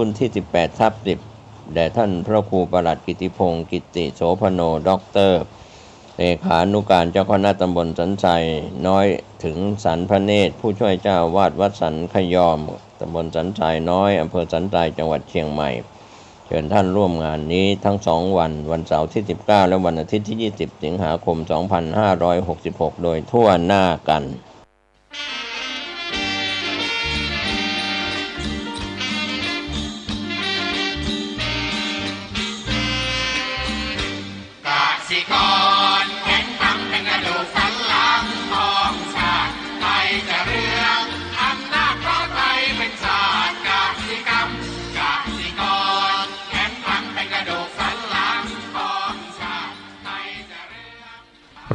รุ่นที่18/10แด่ท่านพระครูประหลัดกิติพงศ์กิตติโสพโนด็อกเตอร์เลขานุการเจ้าคณะตำบลสันทรายน้อยถึงสันพระเนตรผู้ช่วยเจ้าวาดวัดสันขยอมตำบลสันทรายน้อยอำเภอสันทรายจังหวัดเชียงใหม่เชิญท่านร่วมงานนี้ทั้ง2วันเสาร์ที่19และวันอาทิตย์ที่20สิงหาคม2566โดยทั่วหน้ากันสิกรแข็งทำเป็นกระดูกสันหลังของชาติไทยจะเรืองอำนาจเพราะไทยเป็นชาติกสิกรรมกสิกรแข็งทำเป็นกระดูกสันหลังของชาติไทยจะเรือง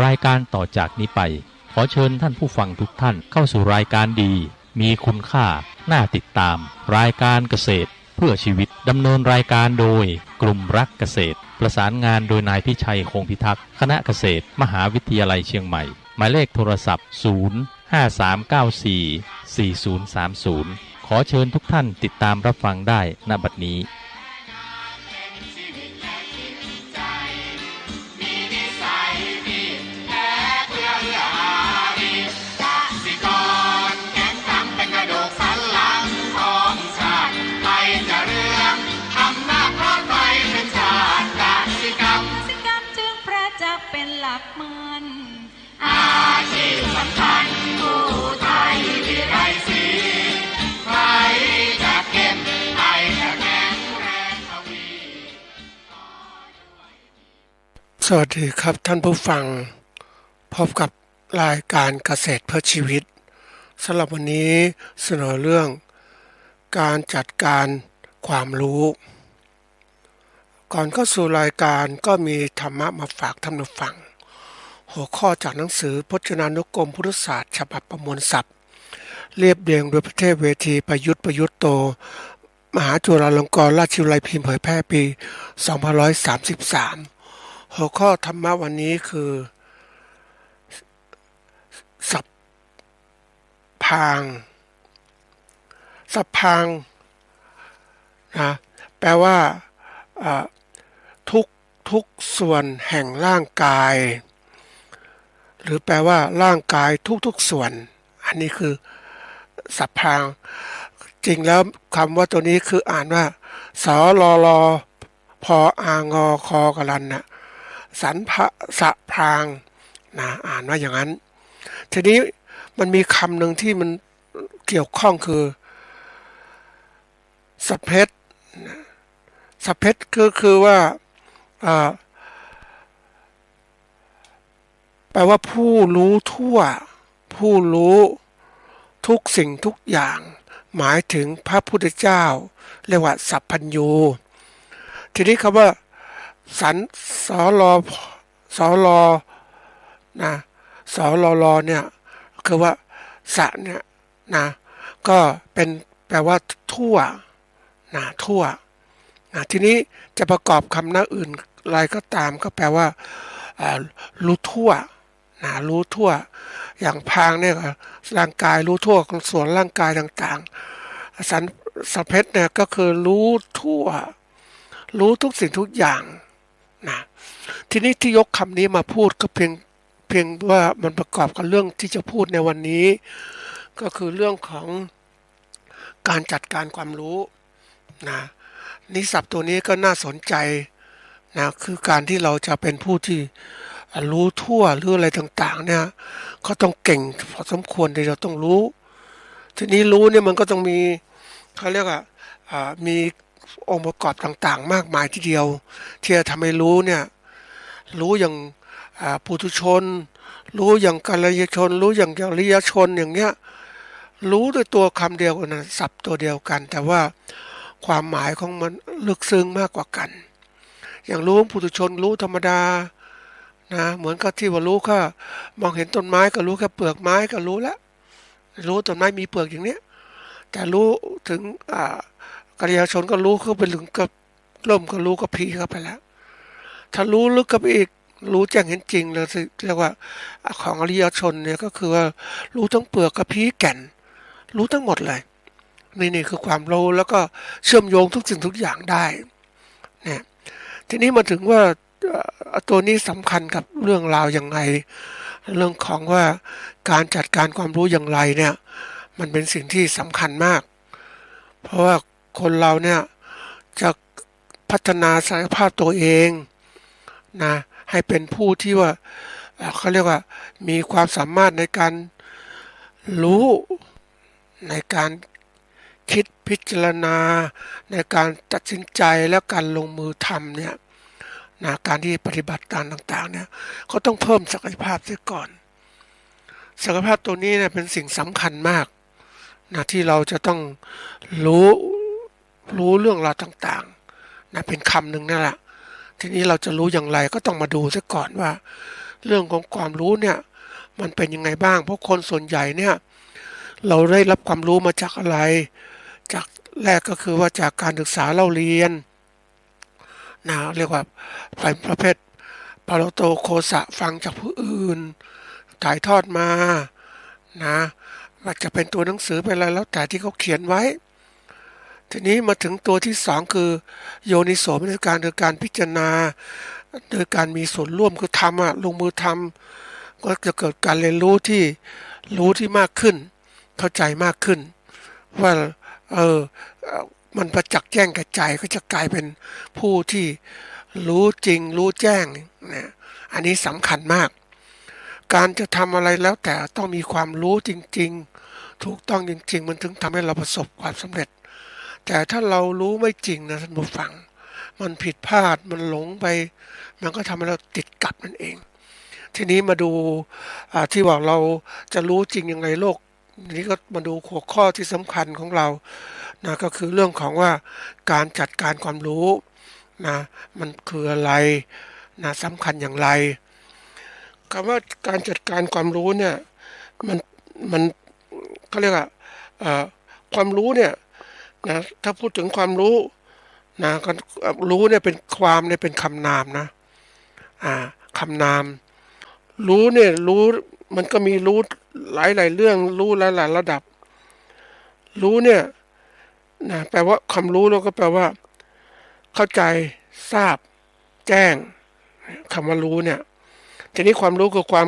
รายการต่อจากนี้ไปขอเชิญท่านผู้ฟังทุกท่านเข้าสู่รายการดีมีคุณค่าน่าติดตามรายการเกษตรเพื่อชีวิตดำเนินรายการโดยกลุ่มรักเกษตรประสานงานโดยนายพิชัยคงพิทักษ์คณะเกษตรมหาวิทยาลัยเชียงใหม่หมายเลขโทรศัพท์053944030ขอเชิญทุกท่านติดตามรับฟังได้ณบัดนี้สวัสดีครับท่านผู้ฟังพบกับรายการเกษตรเพื่อชีวิตสำหรับวันนี้เสนอเรื่องการจัดการความรู้ก่อนเข้าสู่รายการก็มีธรรมะมาฝากท่านผู้ฟังหัวข้อจากหนังสือพจนานุกรมพุทธศาสตร์ฉบับประมวลศัพท์เรียบเรียงโดยพระเทพเวทีประยุทธ์โตมหาจุฬาลงกรณราชวิทยาลัยพิมพ์เผยแพร่ปี2533หัวข้อธรรมะวันนี้คือสัพพางสัพพางนะแปลว่าทุกส่วนแห่งร่างกายหรือแปลว่าร่างกายทุกส่วนอันนี้คือสัพพางจริงแล้วคำว่าตัวนี้คืออ่านว่าสลลพอางอคอกลันนะสันพะสะพรางนะอ่านว่าอย่างนั้นทีนี้มันมีคำหนึ่งที่มันเกี่ยวข้องคือสัพเพชสัพเพชคือว่าแปลว่าผู้รู้ทั่วผู้รู้ทุกสิ่งทุกอย่างหมายถึงพระพุทธเจ้าเรียกว่าสัพพัญญูทีนี้คำว่าสันสลสลนะสลลเนี่ยคือว่าสะเนี่ยนะก็เป็นแปลว่าทั่วนะทั่วนะทีนี้จะประกอบคำหน้าอื่นอะไรก็ตามก็แปลว่ารู้ทั่วนะรู้ทั่วอย่างพางเนี่ยร่างกายรู้ทั่วส่วนร่างกายต่างๆสัพเพชเนี่ยก็คือรู้ทั่วรู้ทุกสิ่งทุกอย่างนะทีนี้ที่ยกคำนี้มาพูดก็เพียงว่ามันประกอบกับเรื่องที่จะพูดในวันนี้ก็คือเรื่องของการจัดการความรู้นะนิศัพท์ตัวนี้ก็น่าสนใจนะคือการที่เราจะเป็นผู้ที่รู้ทั่วหรืออะไรต่างๆเนี่ยเขาต้องเก่งพอสมควรที่เราต้องรู้ทีนี้รู้เนี่ยมันก็ต้องมีเขาเรียกว่ามีองค์ประกอบต่างๆมากมายทีเดียวที่จะทำให้รู้เนี่ยรู้อย่างปุถุชนรู้อย่างกัลยาชนรู้อย่างอริยชนอย่างเนี้ยรู้ด้วยตัวคำเดียวกันนะศัพท์ตัวเดียวกันแต่ว่าความหมายของมันลึกซึ้งมากกว่ากันอย่างรู้ปุถุชนรู้ธรรมดานะเหมือนกับที่ว่ารู้ก็มองเห็นต้นไม้ก็รู้แค่เปลือกไม้ก็รู้แล้วรู้ต้นไม้มีเปลือกอย่างเนี้ยแต่รู้ถึงกัลยาณชนก็รู้เข้าไปถึงกับร่มก็รู้ก็พีเข้าไปแล้วถ้ารู้ลึกเข้าไปอีกรู้แจ้งเห็นจริงเลยเรียกว่าของอริยชนเนี่ยก็คือว่ารู้ทั้งเปลือกกับพีแก่นรู้ทั้งหมดเลย นี่คือความรู้แล้วก็เชื่อมโยงทุกสิ่งทุกอย่างได้เนี่ยทีนี้มาถึงว่าตัวนี้สำคัญกับเรื่องราวอย่างไรเรื่องของว่าการจัดการความรู้อย่างไรเนี่ยมันเป็นสิ่งที่สำคัญมากเพราะว่าคนเราเนี่ยจะพัฒนาศักยภาพตัวเองนะให้เป็นผู้ที่ว่าเขาเรียกว่ามีความสามารถในการรู้ในการคิดพิจารณาในการตัดสินใจและการลงมือทำเนี่ยนะการที่ปฏิบัติการต่างๆเนี่ยเขาต้องเพิ่มศักยภาพเสียก่อนศักยภาพตัวนี้เนี่ยเป็นสิ่งสำคัญมากนะที่เราจะต้องรู้เรื่องราวต่างๆนะเป็นคำหนึ่งนั่นแหละทีนี้เราจะรู้อย่างไรก็ต้องมาดูซะก่อนว่าเรื่องของความรู้เนี่ยมันเป็นยังไงบ้างเพราะคนส่วนใหญ่เนี่ยเราได้รับความรู้มาจากอะไรจากแรกก็คือว่าจากการศึกษาเราเรียนนะเรียกว่าเป็นประเภทปาโลโตโคสะฟังจากผู้อื่นถ่ายทอดมานะว่าจะเป็นตัวหนังสือเป็นอะไรแล้วแต่ที่เขาเขียนไว้ทีนี้มาถึงตัวที่สองคือโยนิโสมนสิการโดยการพิจารณาโดยการมีส่วนร่วมคือทำลงมือทำก็จะเกิดการเรียนรู้ที่มากขึ้นเข้าใจมากขึ้นว่ามันประจักษ์แจ้งแก่ใจก็จะกลายเป็นผู้ที่รู้จริงรู้แจ้งนะอันนี้สำคัญมากการจะทำอะไรแล้วแต่ต้องมีความรู้จริงๆถูกต้องจริงๆมันถึงทำให้เราประสบความสำเร็จแต่ถ้าเรารู้ไม่จริงนะท่านผู้ฟังมันผิดพลาดมันหลงไปมันก็ทำให้เราติดกับนั่นเองทีนี้มาดูที่ว่าเราจะรู้จริงยังไงโลกนี้ก็มาดูหัวข้อที่สำคัญของเรานะก็คือเรื่องของว่าการจัดการความรู้นะมันคืออะไรนะสำคัญอย่างไรคำว่าการจัดการความรู้เนี่ยมันเขาเรียกว่าความรู้เนี่ยนะถ้าพูดถึงความรู้นะรู้เนี่ยเป็นความเนี่ยเป็นคำนามนะคำนามรู้เนี่ยรู้มันก็มีรู้หลายเรื่องรู้หลายระดับรู้เนี่ยนะแปลว่าความรู้เราก็แปลว่าเข้าใจทราบแจ้งคำว่ารู้เนี่ยทีนี้ความรู้คือควา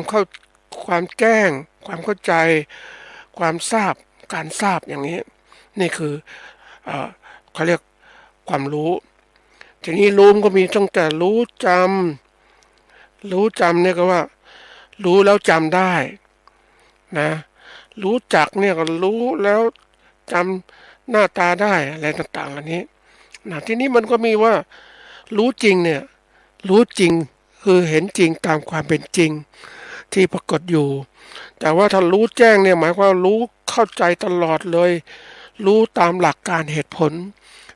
มแจ้งความเข้าใจความทราบการทราบอย่างนี้นี่คือเขาเรียกความรู้ทีนี้รู้มันก็มีตั้งแต่รู้จำเนี่ยก็ว่ารู้แล้วจำได้นะรู้จักเนี่ยก็รู้แล้วจำหน้าตาได้อะไรต่างๆอันนี้นะทีนี้มันก็มีว่ารู้จริงเนี่ยรู้จริงคือเห็นจริงตามความเป็นจริงที่ปรากฏอยู่แต่ว่าถ้ารู้แจ้งเนี่ยหมายความว่ารู้เข้าใจตลอดเลยรู้ตามหลักการเหตุผล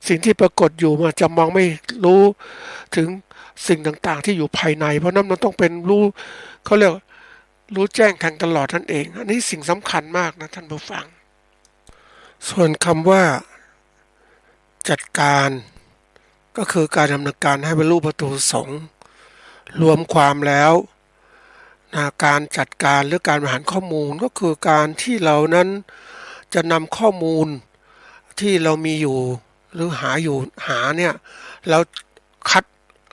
สิ่งที่ปรากฏอยู่มันจะมองไม่รู้ถึงสิ่งต่างๆที่อยู่ภายในเพราะนั้นมันต้องเป็นรู้เขาเรียกรู้แจ้งแทงตลอดนั่นเองอันนี้สิ่งสำคัญมากนะท่านผู้ฟังส่วนคำว่าจัดการก็คือการดำเนินการให้บรรลุวัตถุประสงค์รวมความแล้วการจัดการหรือการบริหารข้อมูลก็คือการที่เรานั้นจะนำข้อมูลที่เรามีอยู่หรือหาเนี่ยแล้วคัด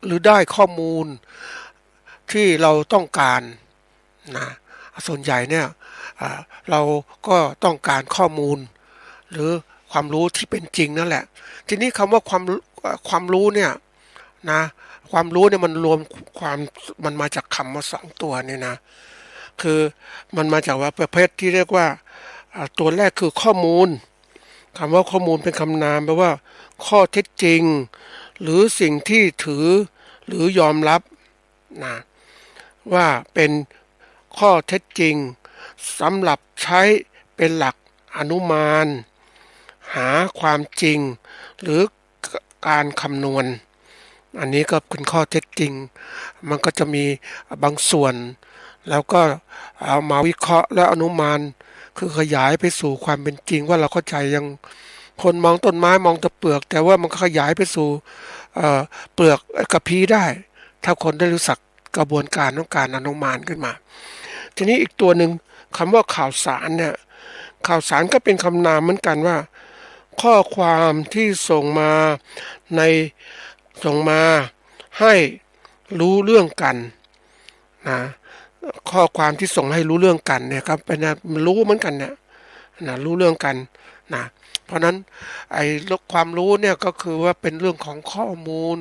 หรือได้ข้อมูลที่เราต้องการนะส่วนใหญ่เนี่ยเราก็ต้องการข้อมูลหรือความรู้ที่เป็นจริงนั่นแหละทีนี้คำว่าความรู้เนี่ยนะความรู้เนี่ยมันรวมมันมาจากคำว่า2ตัวนี่นะคือมันมาจากว่าประเภทที่เรียกว่าตัวแรกคือข้อมูลคำว่าข้อมูลเป็นคำนามแปลว่าข้อเท็จจริงหรือสิ่งที่ถือหรือยอมรับนะว่าเป็นข้อเท็จจริงสำหรับใช้เป็นหลักอนุมานหาความจริงหรือการคำนวณอันนี้ก็เป็นข้อเท็จจริงมันก็จะมีบางส่วนแล้วก็เอามาวิเคราะห์และอนุมานคือขยายไปสู่ความเป็นจริงว่าเราเข้าใจยังคนมองต้นไม้มองแต่เปลือกแต่ว่ามันก็ขยายไปสู่เปลือกกระพี้ได้ถ้าคนได้รู้จักกระบวนการของการอนุมานขึ้นมาทีนี้อีกตัวหนึ่งคำว่าข่าวสารเนี่ยข่าวสารก็เป็นคำนามเหมือนกันว่า ข้อความที่ส่งมาในส่งมาให้รู้เรื่องกันนะข้อความที่ส่งให้รู้เรื่องกันเนี่ยครับเป็นรู้เหมือนกันเนี่ยนะรู้เรื่องกันนะเพราะนั้นไอ้ความรู้เนี่ยก็คือว่าเป็นเรื่องของข้อมูล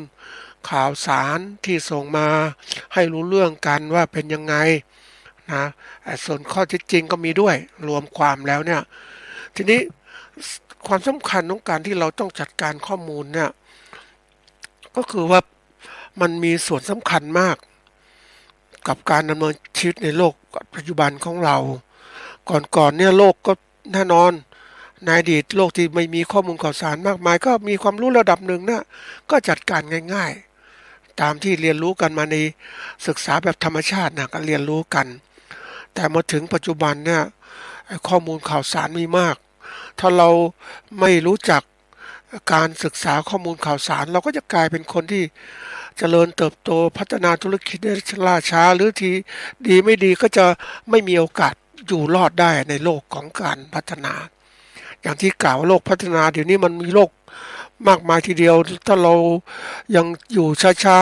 ข่าวสารที่ส่งมาให้รู้เรื่องกันว่าเป็นยังไงนะส่วนข้อเท็จจริงก็มีด้วยรวมความแล้วเนี่ยทีนี้ความสำคัญของการที่เราต้องจัดการข้อมูลเนี่ยก็คือว่ามันมีส่วนสำคัญมากกับการดำเนินชีวิตในโลกปัจจุบันของเราก่อนเนี่ยโลกก็แน่นอนในอดีตโลกที่ไม่มีข้อมูลข่าวสารมากมายก็มีความรู้ระดับหนึ่งนะก็จัดการง่ายๆตามที่เรียนรู้กันมาในศึกษาแบบธรรมชาตินะก็เรียนรู้กันแต่มาถึงปัจจุบันเนี่ยข้อมูลข่าวสารมีมากถ้าเราไม่รู้จักการศึกษาข้อมูลข่าวสารเราก็จะกลายเป็นคนที่เจริญเติบโตพัฒนาธุรกิจได้ล่าช้าหรือทีดีไม่ดีก็จะไม่มีโอกาสอยู่รอดได้ในโลกของการพัฒนาอย่างที่กล่าวโลกพัฒนาเดี๋ยวนี้มันมีโลกมากมายทีเดียวถ้าเรายังอยู่ช้า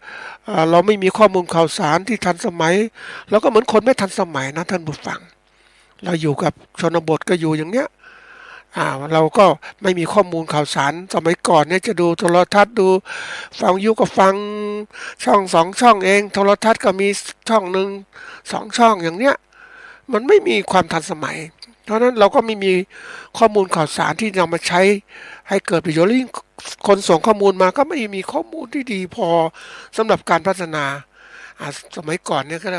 ๆเราไม่มีข้อมูลข่าวสารที่ทันสมัยเราก็เหมือนคนไม่ทันสมัยนะท่านผู้ฟังเราอยู่กับชนบทก็อยู่อย่างเนี้ยเราก็ไม่มีข้อมูลข่าวสารสมัยก่อนเนี่ยจะดูโทรทัศน์ดูฟังก็ฟังช่อง2 ช่องเองโทรทัศน์ก็มีช่อง1 2 ช่องอย่างเนี้ยมันไม่มีความทันสมัยเพราะนั้นเราก็ไม่มีข้อมูลข่าวสารที่นำมาใช้ให้เกิดประโยชน์คนส่งข้อมูลมาก็ไม่มีข้อมูลที่ดีพอสำหรับการพัฒนาสมัยก่อนเนี่ยก็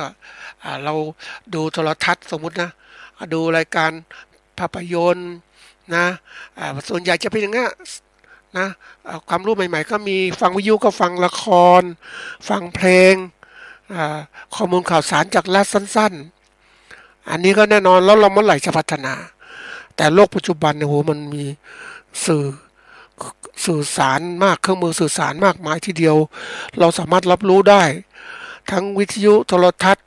เราดูโทรทัศน์สมมุตินะดูรายการภาพยนตร์นะส่วนใหญ่จะเป็นอย่างนี้นะความรู้ใหม่ๆก็มีฟังวิทยุก็ฟังละครฟังเพลงข้อมูลข่าวสารจากรัฐสั้นๆอันนี้ก็แน่นอนแล้วเราเมื่อไหร่จะพัฒนาแต่โลกปัจจุบันเนี่ยโหมันมีสื่อสารมากเครื่องมือสื่อสารมากมายทีเดียวเราสามารถรับรู้ได้ทั้งวิทยุโทรทัศน์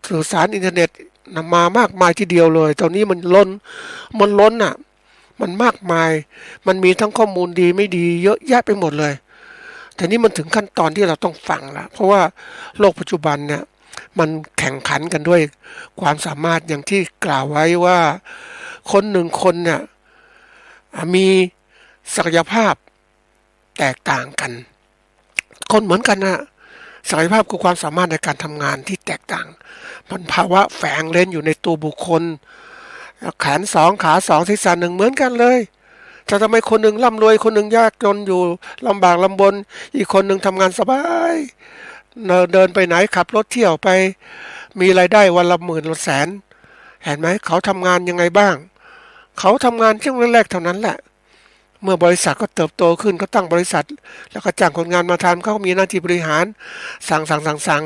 สื่อสารอินเทอร์เน็ตนำมามากมายทีเดียวเลยตอนนี้มันล้นอ่ะมันมากมายมันมีทั้งข้อมูลดีไม่ดีเยอะแยะไปหมดเลยแต่นี่มันถึงขั้นตอนที่เราต้องฟังละเพราะว่าโลกปัจจุบันเนี่ยมันแข่งขันกันด้วยความสามารถอย่างที่กล่าวไว้ว่าคนหนึ่งคนเนี่ยมีศักยภาพแตกต่างกันคนเหมือนกันนะศักยภาพคือความสามารถในการทำงานที่แตกต่างมันภาวะแฝงเร้นอยู่ในตัวบุคคลแขน2 ขา 2ศีรษะ1เหมือนกันเลยแต่ทำไมคนหนึ่งร่ำรวยคนหนึ่งยากจนอยู่ลำบากลำบนอีกคนหนึ่งทำงานสบายเดินไปไหนขับรถเที่ยวไปมีรายได้วันละ10,000 ละแสนเห็นไหมเขาทำงานยังไงบ้างเขาทำงานช่วงแรกๆเท่านั้นแหละเมื่อบริษัทก็เติบโตขึ้นก็ตั้งบริษัทแล้วก็จ้างคนงานมาทำเขามีหน้าที่บริหารสั่ง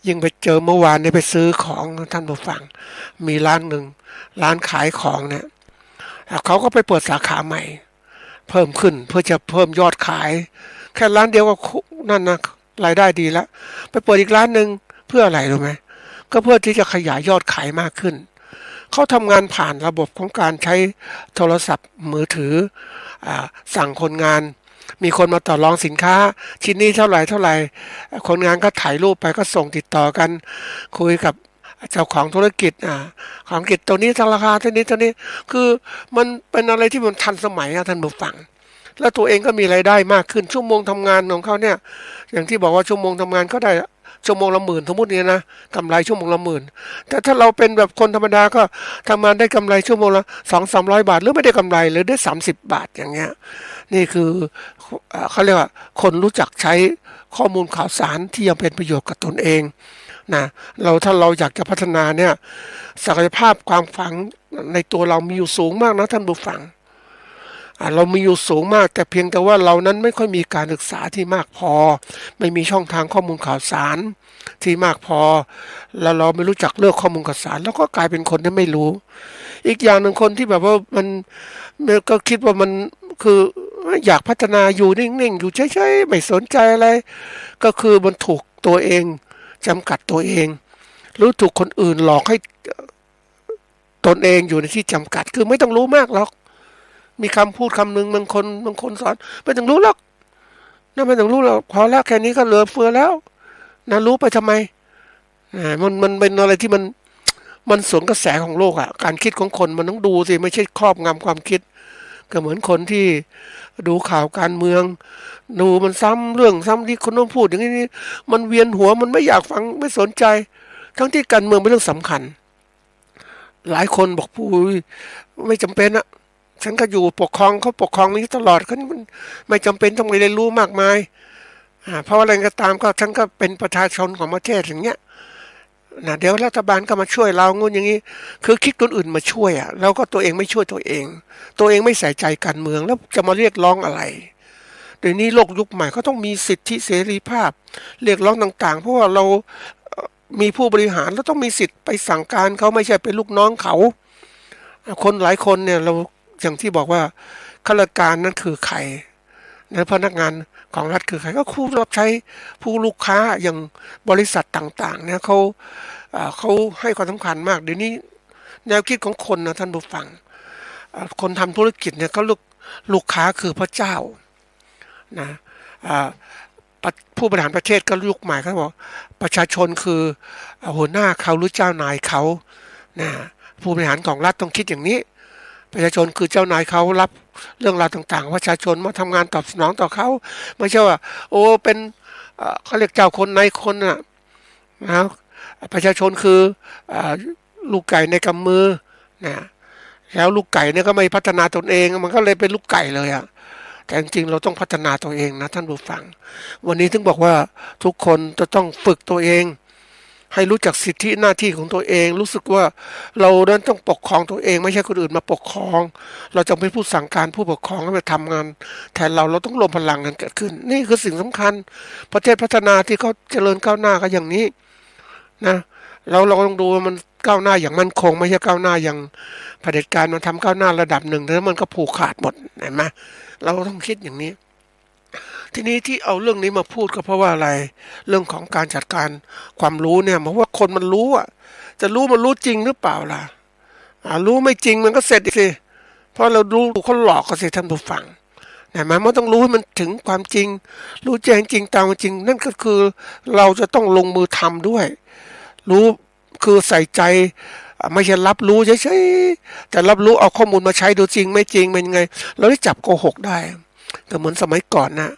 ยิ่งไปเจอเมื่อวานเนี่ยไปซื้อของท่านผู้ฟังมีร้านหนึ่งร้านขายของเนี่ยเขาก็ไปเปิดสาขาใหม่เพิ่มขึ้นเพื่อจะเพิ่มยอดขายแค่ร้านเดียวก็นั่นนะรายได้ดีแล้วไปเปิดอีกร้านหนึ่งเพื่ออะไรรู้ไหมก็เพื่อที่จะขยายยอดขายมากขึ้นเขาทำงานผ่านระบบของการใช้โทรศัพท์มือถือสั่งคนงานมีคนมาต่อรองสินค้าชิ้นนี้เท่าไหร่คนงานก็ถ่ายรูปไปก็ส่งติดต่อกันคุยกับเจ้าของธุรกิจของกิจตัวนี้ราคาเท่านี้คือมันเป็นอะไรที่มันทันสมัยท่านผู้ฟังแล้วตัวเองก็มีรายได้มากขึ้นชั่วโมงทำงานของเขาเนี่ยอย่างที่บอกว่าชั่วโมงทำงานก็ได้ชั่วโมงละ10,000สมมติเนี่ยนะกำไรชั่วโมงละ10,000แต่ถ้าเราเป็นแบบคนธรรมดาก็ทำงานได้กำไรชั่วโมงละ200-300 บาทหรือไม่ได้กำไรหรือได้30 บาทอย่างเงี้ยนี่คือเขาเรียกว่าคนรู้จักใช้ข้อมูลข่าวสารที่ยังเป็นประโยชน์กับตนเองนะถ้าเราอยากจะพัฒนาเนี่ยศักยภาพความฝังในตัวเรามีอยู่สูงมากนะท่านผู้ฟังเรามีอยู่สูงมากแต่เพียงแต่ว่าเรานั้นไม่ค่อยมีการศึกษาที่มากพอไม่มีช่องทางข้อมูลข่าวสารที่มากพอแล้วเราไม่รู้จักเลือกข้อมูลข่าวสารแล้วก็กลายเป็นคนที่ไม่รู้อีกอย่างหนึ่งคนที่แบบว่ามันก็คิดว่ามันคืออยากพัฒนาอยู่นิ่งๆอยู่เฉยๆไม่สนใจอะไรก็คือมันถูกตัวเองจำกัดตัวเองหรือถูกคนอื่นหลอกให้ตนเองอยู่ในที่จำกัดคือไม่ต้องรู้มากหรอก มีคำพูดคำหนึ่งบางคนสอนไม่ต้องรู้หรอกนะไม่ต้องรู้หรอกพอแล้วแค่นี้ก็เหลือเฟือแล้วนะรู้ไปทำไมมันเป็นอะไรที่มันสวนกระแสของโลกอ่ะการคิดของคนมันต้องดูสิไม่ใช่ครอบงำความคิดก็เหมือนคนที่ดูข่าวการเมืองดูมันซ้ำเรื่องซ้ำที่คนต้องพูดอย่างนี้มันเวียนหัวมันไม่อยากฟังไม่สนใจทั้งที่การเมืองเป็นเรื่องสำคัญหลายคนบอกปุ้ยไม่จำเป็นอะฉันก็อยู่ปกครองเขาปกครองนี้ตลอดเขานี่มันไม่จำเป็นต้องไปเรียนรู้มากมายเพราะอะไรก็ตามก็ฉันก็เป็นประชาชนของประเทศอย่างเงี้ยนะเดี๋ยวรัฐบาลก็มาช่วยเรางูอย่างนี้คือคิดคนอื่นมาช่วยอ่ะแล้วก็ตัวเองไม่ช่วยตัวเองไม่ใส่ใจการเมืองแล้วจะมาเรียกร้องอะไรเดี๋ยวนี้โลกยุคใหม่เขาต้องมีสิทธิเสรีภาพเรียกร้องต่างๆเพราะว่าเรามีผู้บริหารแล้วต้องมีสิทธิ์ไปสั่งการเขาไม่ใช่เป็นลูกน้องเขาคนหลายคนเนี่ยเราอย่างที่บอกว่าข้าราชการนั้นคือใครและพนักงานของรัฐคือใครก็ผู้รับใช้ผู้ลูกค้าอย่างบริษัทต่างๆเนี่ยเขาให้ความสำคัญมากเดี๋ยวนี้แนวคิดของคนนะท่านผู้ฟังคนทำธุรกิจเนี่ยเขาลูกค้าคือพระเจ้านะผู้บริหารประเทศก็ยุคใหม่เขาบอกประชาชนคือหัวหน้าเขาหรือเจ้านายเขานะผู้บริหารของรัฐต้องคิดอย่างนี้ประชาชนคือเจ้านายเขารับเรื่องราวต่างๆประชาชนมาทำงานตอบสนองต่อเขาไม่ใช่ว่าโอ้เป็นเขาเรียกเจ้าคนนายคนนะประชาชนคือลูกไก่ในกำมือนะแล้วลูกไก่เนี่ยก็ไม่พัฒนาตนเองมันก็เลยเป็นลูกไก่เลยอ่ะแต่จริงๆเราต้องพัฒนาตัวเองนะท่านผู้ฟังวันนี้ถึงบอกว่าทุกคนจะต้องฝึกตัวเองให้รู้จักสิทธิหน้าที่ของตัวเองรู้สึกว่าเรานั้นต้องปกครองตัวเองไม่ใช่คนอื่นมาปกครองเราจะเป็นผู้สั่งการผู้ปกครองให้มาทำงานแทนเราต้องรวมพลังกันเกิดขึ้นนี่คือสิ่งสำคัญประเทศพัฒนาที่เขาเจริญก้าวหน้าก็อย่างนี้นะเราต้องดูว่ามันก้าวหน้าอย่างมั่นคงไม่ใช่ก้าวหน้าอย่างเผด็จการมันทำก้าวหน้าระดับหนึ่งแล้วมันก็ผูกขาดหมดเห็นไหมเราต้องคิดอย่างนี้ทีนี้ที่เอาเรื่องนี้มาพูดก็เพราะว่าอะไรเรื่องของการจัดการความรู้เนี่ยเพราะว่าคนมันรู้อ่ะจะรู้มันรู้จริงหรือเปล่าล่ะรู้ไม่จริงมันก็เสร็จอีกสิเพราะเรารู้เขาหลอกกันสิท่านผู้ฟังเห็นไหมมันต้องรู้ให้มันถึงความจริงรู้แจ้งจริงตามจริงนั่นก็คือเราจะต้องลงมือทำด้วยรู้คือใส่ใจไม่ใช่รับรู้เฉยๆแต่รับรู้เอาข้อมูลมาใช้ดูจริงไม่จริงเป็นยังไงเราได้จับโกหกได้ก็เหมือนสมัยก่อนนะ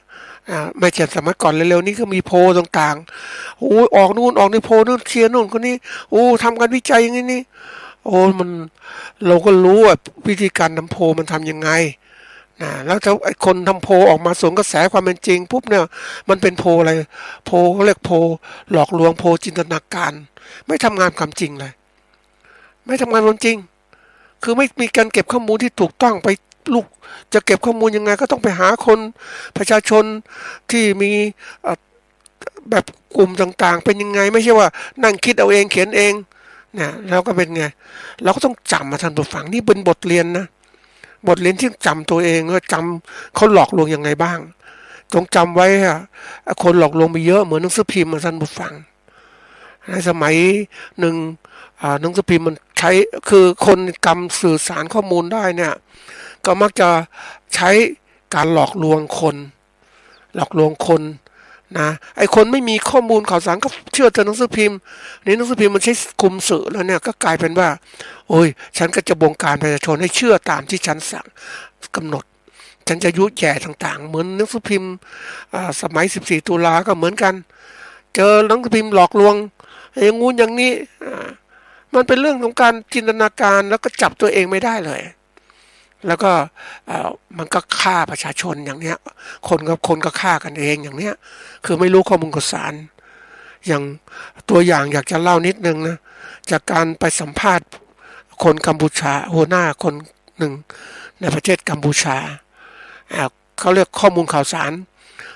ไม่ใช่สมัยก่อนเร็วๆนี้ก็มีโพลต่างๆโอ้ออกนู่นออกนี่โพลนู่นเชียร์นู่นคนนี้โอ้ทำการวิจัยอย่างนี้นี่โอ้มันเราก็รู้ว่าวิธีการทำโพลมันทำยังไงนะแล้วถ้าไอ้คนทำโพลออกมาสวนกระแสความเป็นจริงปุ๊บเนี่ยมันเป็นโพลอะไรโพลเขาเรียกโพลหลอกลวงโพลจินตนาการไม่ทำงานความจริงเลยไม่ทำงานความจริงคือไม่มีการเก็บข้อมูลที่ถูกต้องไปลูกจะเก็บข้อมูลยังไงก็ต้องไปหาคนประชาชนที่มีแบบกลุ่มต่างๆเป็นยังไงไม่ใช่ว่านั่งคิดเอาเองเขียนเองเนี่ยเราก็เป็นไงเราก็ต้องจำมาท่านผู้ฟังนี่เป็นบทเรียนนะบทเรียนที่จำตัวเองว่าจำเขาหลอกลวงยังไงบ้างจงจำไว้อะคนหลอกลวงไปเยอะเหมือนหนังสือพิมพ์มาท่านผู้ฟังในสมัยหนึ่งหนังสือพิมพ์มันใช้คือคนกำสื่อสารข้อมูลได้เนี่ยก็มักจะใช้การหลอกลวงคนนะไอคนไม่มีข้อมูลข่าวสารก็เชื่อแต่หนังสือพิมพ์นี่หนังสือพิมพ์มันใช้คุมสื่อแล้วเนี่ยก็กลายเป็นว่าโอ้ยฉันก็จะบงการประชาชนให้เชื่อตามที่ฉันสั่งกำหนดฉันจะยุแย่ต่างๆเหมือนหนังสือพิมพ์สมัย14ตุลาก็เหมือนกันเจอหนังสือพิมพ์หลอกลวงอย่างงู้นอย่างนี้มันเป็นเรื่องของการจินตนาการแล้วก็จับตัวเองไม่ได้เลยแล้วก็มันก็ฆ่าประชาชนอย่างเนี้ยคนก็ฆ่ากันเองอย่างเนี้ยคือไม่รู้ข้อมูลข่าวสารอย่างตัวอย่างอยากจะเล่านิดนึงนะจากการไปสัมภาษณ์คนกัมพูชาหัวหน้าคนหนึ่งในประเทศกัมพูชาเขาเรียกข้อมูลข่าวสาร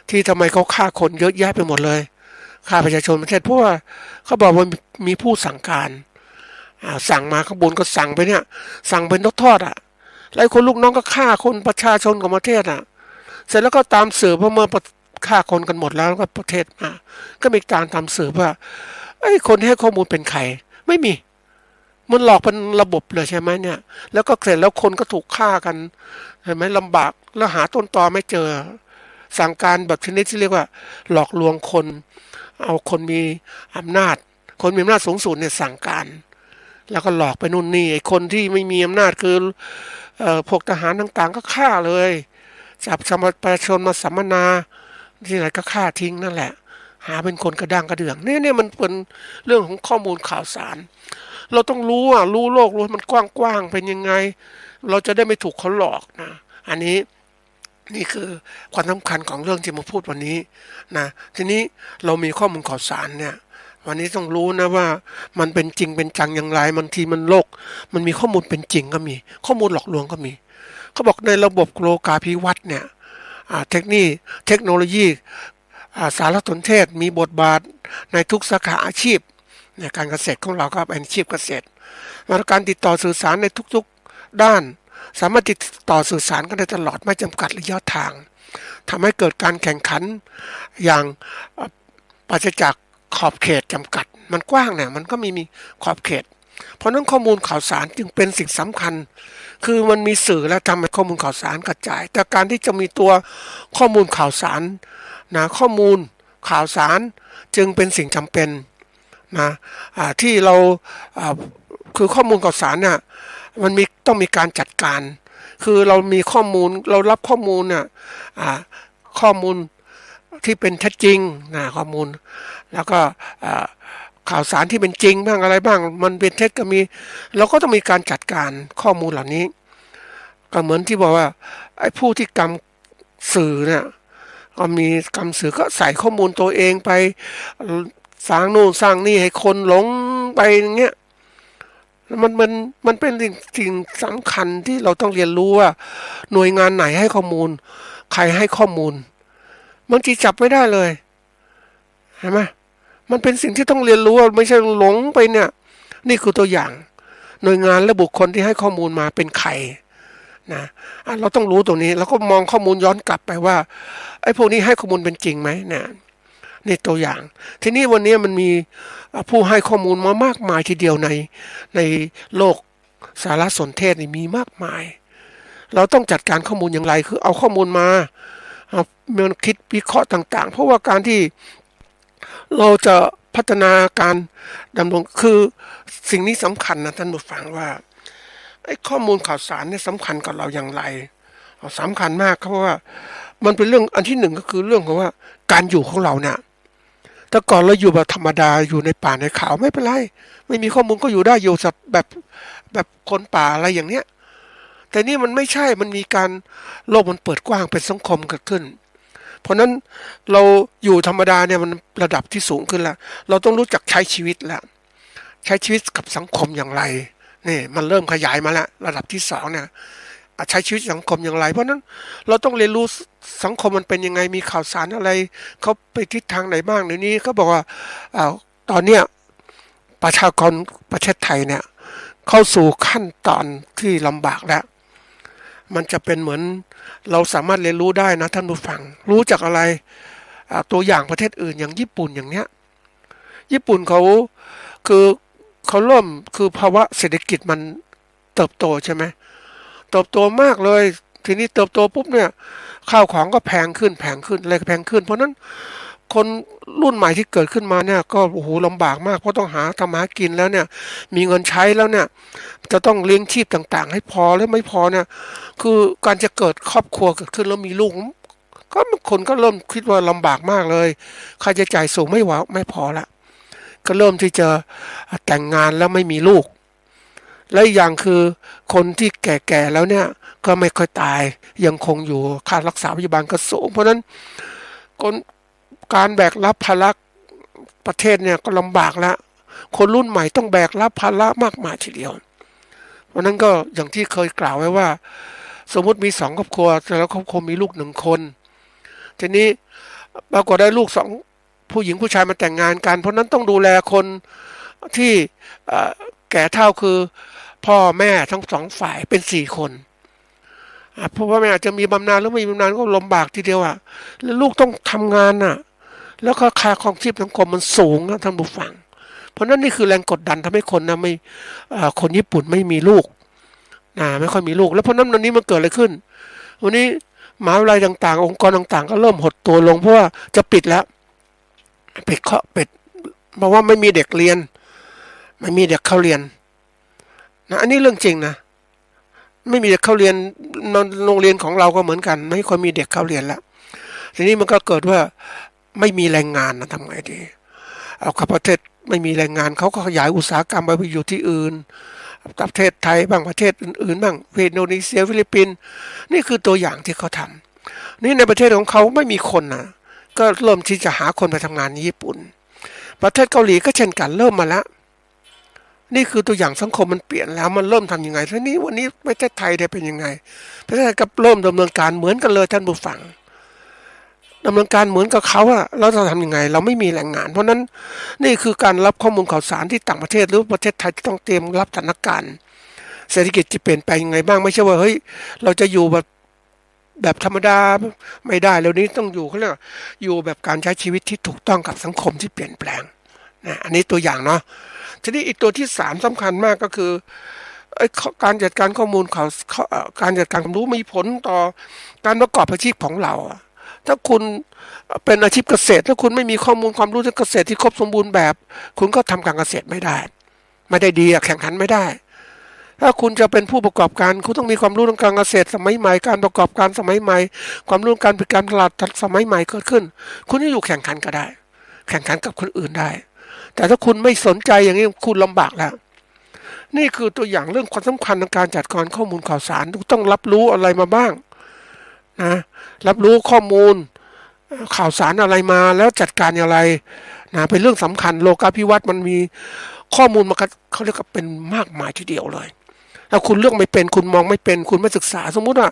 ที่ทำไมเขาฆ่าคนเยอะแยะไปหมดเลยฆ่าประชาชนประเทศเพราะว่าเขาบอกว่ามีผู้สั่งการสั่งมาข้างบนก็สั่งไปเนี่ยสั่งเป็นทอดหลายคนลูกน้องก็ฆ่าคนประชาชนของประเทศเสร็จแล้วก็ตามสืบเพราะเมื่อฆ่าคนกันหมดแล้วก็ประเทศมาก็มีการตามสืบว่าไอ้คนให้ข้อมูลเป็นใครไม่มี มันหลอกเป็นระบบเลยใช่ไหมเนี่ยแล้วก็เสร็จแล้วคนก็ถูกฆ่ากันเห็นไหมลำบากแล้วหาต้นตอไม่เจอสั่งการแบบชนิดที่เรียกว่าหลอกลวงคนเอาคนมีอำนาจคนมีอำนาจสูงสุดเนี่ยสั่งการแล้วก็หลอกไปนู่นนี่ไอ้คนที่ไม่มีอำนาจคือพวกทหารต่างๆก็ฆ่าเลยจับประชาชนมาสัมมนาที่ไหนก็ฆ่าทิ้งนั่นแหละหาเป็นคนกระด้างกระเดื่องเนี่ยมันเป็นเรื่องของข้อมูลข่าวสารเราต้องรู้รู้โลกรู้มันกว้างๆเป็นยังไงเราจะได้ไม่ถูกเขาหลอกนะอันนี้นี่คือความสำคัญของเรื่องที่มาพูดวันนี้นะทีนี้เรามีข้อมูลข่าวสารเนี่ยวันนี้ต้องรู้นะว่ามันเป็นจริงเป็นจังอย่างไรบางทีมันโลกมันมีข้อมูลเป็นจริงก็มีข้อมูลหลอกลวงก็มีเขาบอกในระบบโลกาภิวัตน์เนี่ยเทคโนโลยีสารสนเทศมีบทบาทในทุกสาขาอาชีพในการเกษตรของเราก็เป็นอาชีพเกษตรมาตรการติดต่อสื่อสารในทุกๆด้านสามารถติดต่อสื่อสารกันได้ตลอดไม่จำกัดระยะทางทำให้เกิดการแข่งขันอย่างปราศจากขอบเขตจำกัดมันกว้างเนี่ยมันก็มีขอบเขตเพราะนั้นข้อมูลข่าวสารจึงเป็นสิ่งสำคัญคือมันมีสื่อแล้วทำให้ข้อมูลข่าวสารกระจายแต่การที่จะมีตัวข้อมูลข่าวสารนะข้อมูลข่าวสารจึงเป็นสิ่งจำเป็นนะที่เราคือข้อมูลข่าวสารเนี่ยมันต้องมีการจัดการคือเรามีข้อมูลเรารับข้อมูลเนี่ยข้อมูลที่เป็นเท็จจริงนะข้อมูลแล้วก็ข่าวสารที่เป็นจริงบ้างอะไรบ้างมันเป็นเท็จก็มีเราก็ต้องมีการจัดการข้อมูลเหล่านี้ก็เหมือนที่บอกว่าไอ้ผู้ที่กำสื่อเนี่ยก็มีกำสื่อก็ใส่ข้อมูลตัวเองไปสร้างนู่นสร้างนี่ให้คนหลงไปอย่างเงี้ยมันเป็นสิ่งสำคัญที่เราต้องเรียนรู้ว่าหน่วยงานไหนให้ข้อมูลใครให้ข้อมูลบางทีจับไม่ได้เลยเห็นไหมมันเป็นสิ่งที่ต้องเรียนรู้ไม่ใช่หลงไปเนี่ยนี่คือตัวอย่างหน่วยงานและบุคคลที่ให้ข้อมูลมาเป็นใครนะเราต้องรู้ตรงนี้แล้วก็มองข้อมูลย้อนกลับไปว่าไอ้พวกนี้ให้ข้อมูลเป็นจริงไหมเนี่ยนี่ตัวอย่างทีนี้วันนี้มันมีผู้ให้ข้อมูลมามากมายทีเดียวในโลกสารสนเทศนี่มีมากมายเราต้องจัดการข้อมูลอย่างไรคือเอาข้อมูลมามันคิดวิเคราะห์ต่างๆเพราะว่าการที่เราจะพัฒนาการดำรงคือสิ่งนี้สำคัญนะท่านผู้ฟังว่าไอ้ข้อมูลข่าวสารเนี่ยสำคัญกับเราอย่างไรสำคัญมากเพราะว่ามันเป็นเรื่องอันที่หนึ่งก็คือเรื่องของว่าการอยู่ของเราเนี่ยแต่ก่อนเราอยู่แบบธรรมดาอยู่ในป่าในเขาไม่เป็นไรไม่มีข้อมูลก็อยู่ได้อยู่แบบคนป่าอะไรอย่างเนี้ยแต่นี่มันไม่ใช่มันมีการโลกมันเปิดกว้างเป็นสังคมเกิดขึ้นเพราะนั้นเราอยู่ธรรมดาเนี่ยมันระดับที่สูงขึ้นแล้วเราต้องรู้จักใช้ชีวิตแล้วใช้ชีวิตกับสังคมอย่างไรนี่มันเริ่มขยายมาแล้วระดับที่สองเนี่ยใช้ชีวิตสังคมอย่างไรเพราะนั้นเราต้องเรียนรู้สังคมมันเป็นยังไงมีข่าวสารอะไรเขาไปทิศทางไหนบ้างเดี๋ยวนี้เขาบอกว่าตอนเนี้ยประชากรประเทศไทยเนี่ยเข้าสู่ขั้นตอนที่ลำบากแล้วมันจะเป็นเหมือนเราสามารถเรียนรู้ได้นะท่านผู้ฟังรู้จากอะไรตัวอย่างประเทศอื่นอย่างญี่ปุ่นอย่างเนี้ยญี่ปุ่นเขาเริ่มคือภาวะเศรษฐกิจมันเติบโตใช่ไหมเติบโตมากเลยทีนี้เติบโตปุ๊บเนี่ยข้าวของก็แพงขึ้นอะไรก็แพงขึ้นเพราะนั้นคนรุ่นใหม่ที่เกิดขึ้นมาเนี่ยก็โอ้โหลำบากมากเพราะต้องทำหากินแล้วเนี่ยมีเงินใช้แล้วเนี่ยจะต้องเลี้ยงชีพต่างๆให้พอแล้วไม่พอเนี่ยคือการจะเกิดครอบครัวเกิดขึ้นแล้วมีลูกก็คนก็เริ่มคิดว่าลำบากมากเลยค่าใช้จ่ายสูงไม่พอละก็เริ่มที่จะแต่งงานแล้วไม่มีลูกและอย่างคือคนที่แก่ๆแล้วเนี่ยก็ไม่ค่อยตายยังคงอยู่ค่ารักษาพยาบาลก็สูงเพราะนั้นการแบกรับภาระประเทศเนี่ยก็ลำบากแล้วคนรุ่นใหม่ต้องแบกรับภาระมากมายทีเดียวเพราะนั้นก็อย่างที่เคยกล่าวไว้ว่าสมมุติมี2ครอบครัวแต่แล้วครอบครัวมีลูก1คนทีนี้ปรากฏได้ลูก2ผู้หญิงผู้ชายมาแต่งงานกันเพราะนั้นต้องดูแลคนที่แก่เฒ่าคือพ่อแม่ทั้ง2ฝ่ายเป็น4คนเพราะว่าแม่อาจจะมีบำนาญหรือไม่มีบำนาญก็ลำบากทีเดียวแล้วลูกต้องทำงานแล้วก็ค่าครองชีพสังคมมันสูงนะท่านผู้ฟัง เพราะนั้นนี่คือแรงกดดันทำให้คนนะไม่คนญี่ปุ่นไม่มีลูกไม่ค่อยมีลูกแล้วเพราะนั้นวันนี้มันเกิดอะไรขึ้นวันนี้มหาวิทยาลัยต่างๆองค์กรต่างๆก็เริ่มหดตัวลงเพราะว่าจะปิดแล้วปิดเพราะว่าไม่มีเด็กเรียนไม่มีเด็กเข้าเรียนนะอันนี้เรื่องจริงนะไม่มีเด็กเข้าเรียนโรงเรียนของเราก็เหมือนกันไม่ค่อยมีเด็กเข้าเรียนแล้วทีนี้มันก็เกิดว่าไม่มีแรงงานนะทำไงดีเอาประเทศไม่มีแรงงานเขาก็ขยายอุตสาหกรรมไปอยู่ที่อื่นประเทศไทยบ้างประเทศอื่นๆบ้างอินโดนีเซียฟิลิปปินส์นี่คือตัวอย่างที่เขาทำนี่ในประเทศของเขาไม่มีคนนะก็เริ่มที่จะหาคนไปทำงานในญี่ปุ่นประเทศเกาหลีก็เช่นกันเริ่มมาแล้วนี่คือตัวอย่างสังคมมันเปลี่ยนแล้วมันเริ่มทำยังไงทีนี้วันนี้ประเทศไทยได้เป็นยังไงประเทศไทยก็เริ่มดำเนินการเหมือนกันเลยท่านผู้ฟังดำเนินการเหมือนกับเขาอะเราจะทำยังไงเราไม่มีแรงงานเพราะนั้นนี่คือการรับข้อมูลข่าวสารที่ต่างประเทศหรือประเทศไทยต้องเตรียมรับสถานการณ์เศรษฐกิจจะเปลี่ยนไปยังไงบ้างไม่ใช่ว่าเฮ้ยเราจะอยู่แบบธรรมดาไม่ได้แล้วนี้ต้องอยู่เขาเรียกอยู่แบบการใช้ชีวิตที่ถูกต้องกับสังคมที่เปลี่ยนแปลงนะอันนี้ตัวอย่างเนาะทีนี้อีกตัวที่3สำคัญมากก็คือการจัดการข้อมูลข่าวการจัดการความรู้มีผลต่อการประกอบอาชีพของเราถ้าคุณเป็นอาชีพเกษตรถ้าคุณไม่มีข้อมูลความรู้ทางเกษตรที่ครบสมบูรณ์แบบคุณก็ทำการเกษตรไม่ได้ดีแข่งขันไม่ได้ถ้าคุณจะเป็นผู้ประกอบการคุณต้องมีความรู้ทางการเกษตรสมัยใหม่การประกอบการสมัยใหม่ความรู้การบริการตลาดสมัยใหม่เกิดขึ้นคุณจะอยู่แข่งขันก็ได้แข่งขันกับคนอื่นได้แต่ถ้าคุณไม่สนใจอย่างนี้คุณลำบากแล้วนี่คือตัวอย่างเรื่องความสำคัญในการจัดการข้อมูลข่าวสารต้องรับรู้อะไรมาบ้างนะรับรู้ข้อมูลข่าวสารอะไรมาแล้วจัดการอย่างไรนะเป็นเรื่องสำคัญโลกาภิวัตน์มันมีข้อมูลมาเขาเรียกว่าเป็นมากมายทีเดียวเลยถ้าคุณเลือกไม่เป็นคุณมองไม่เป็นคุณไม่ศึกษาสมมุติว่า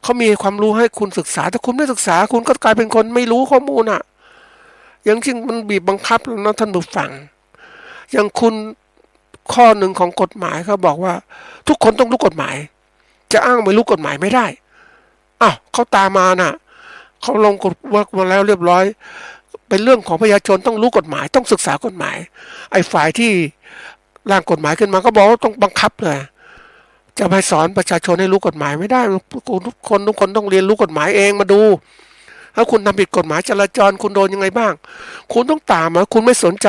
เขามีความรู้ให้คุณศึกษาถ้าคุณไม่ศึกษาคุณก็กลายเป็นคนไม่รู้ข้อมูลอย่างที่มันบีบบังคับแล้วนะท่านผู้ฟังอย่างคุณข้อหนึ่งของกฎหมายเขาบอกว่าทุกคนต้องรู้กฎหมายจะอ้างไม่รู้กฎหมายไม่ได้เขาตามมาน่ะเขาลงกฎมาแล้วเรียบร้อยเป็นเรื่องของประชาชนต้องรู้กฎหมายต้องศึกษากฎหมายไอ้ฝ่ายที่ร่างกฎหมายขึ้นมาก็บอกว่าต้องบังคับเลยจะไปสอนประชาชนให้รู้กฎหมายไม่ได้ทุกคนต้องเรียนรู้กฎหมายเองมาดูถ้าคุณทำผิดกฎหมายจราจรคุณโดนยังไงบ้างคุณต้องตามคุณไม่สนใจ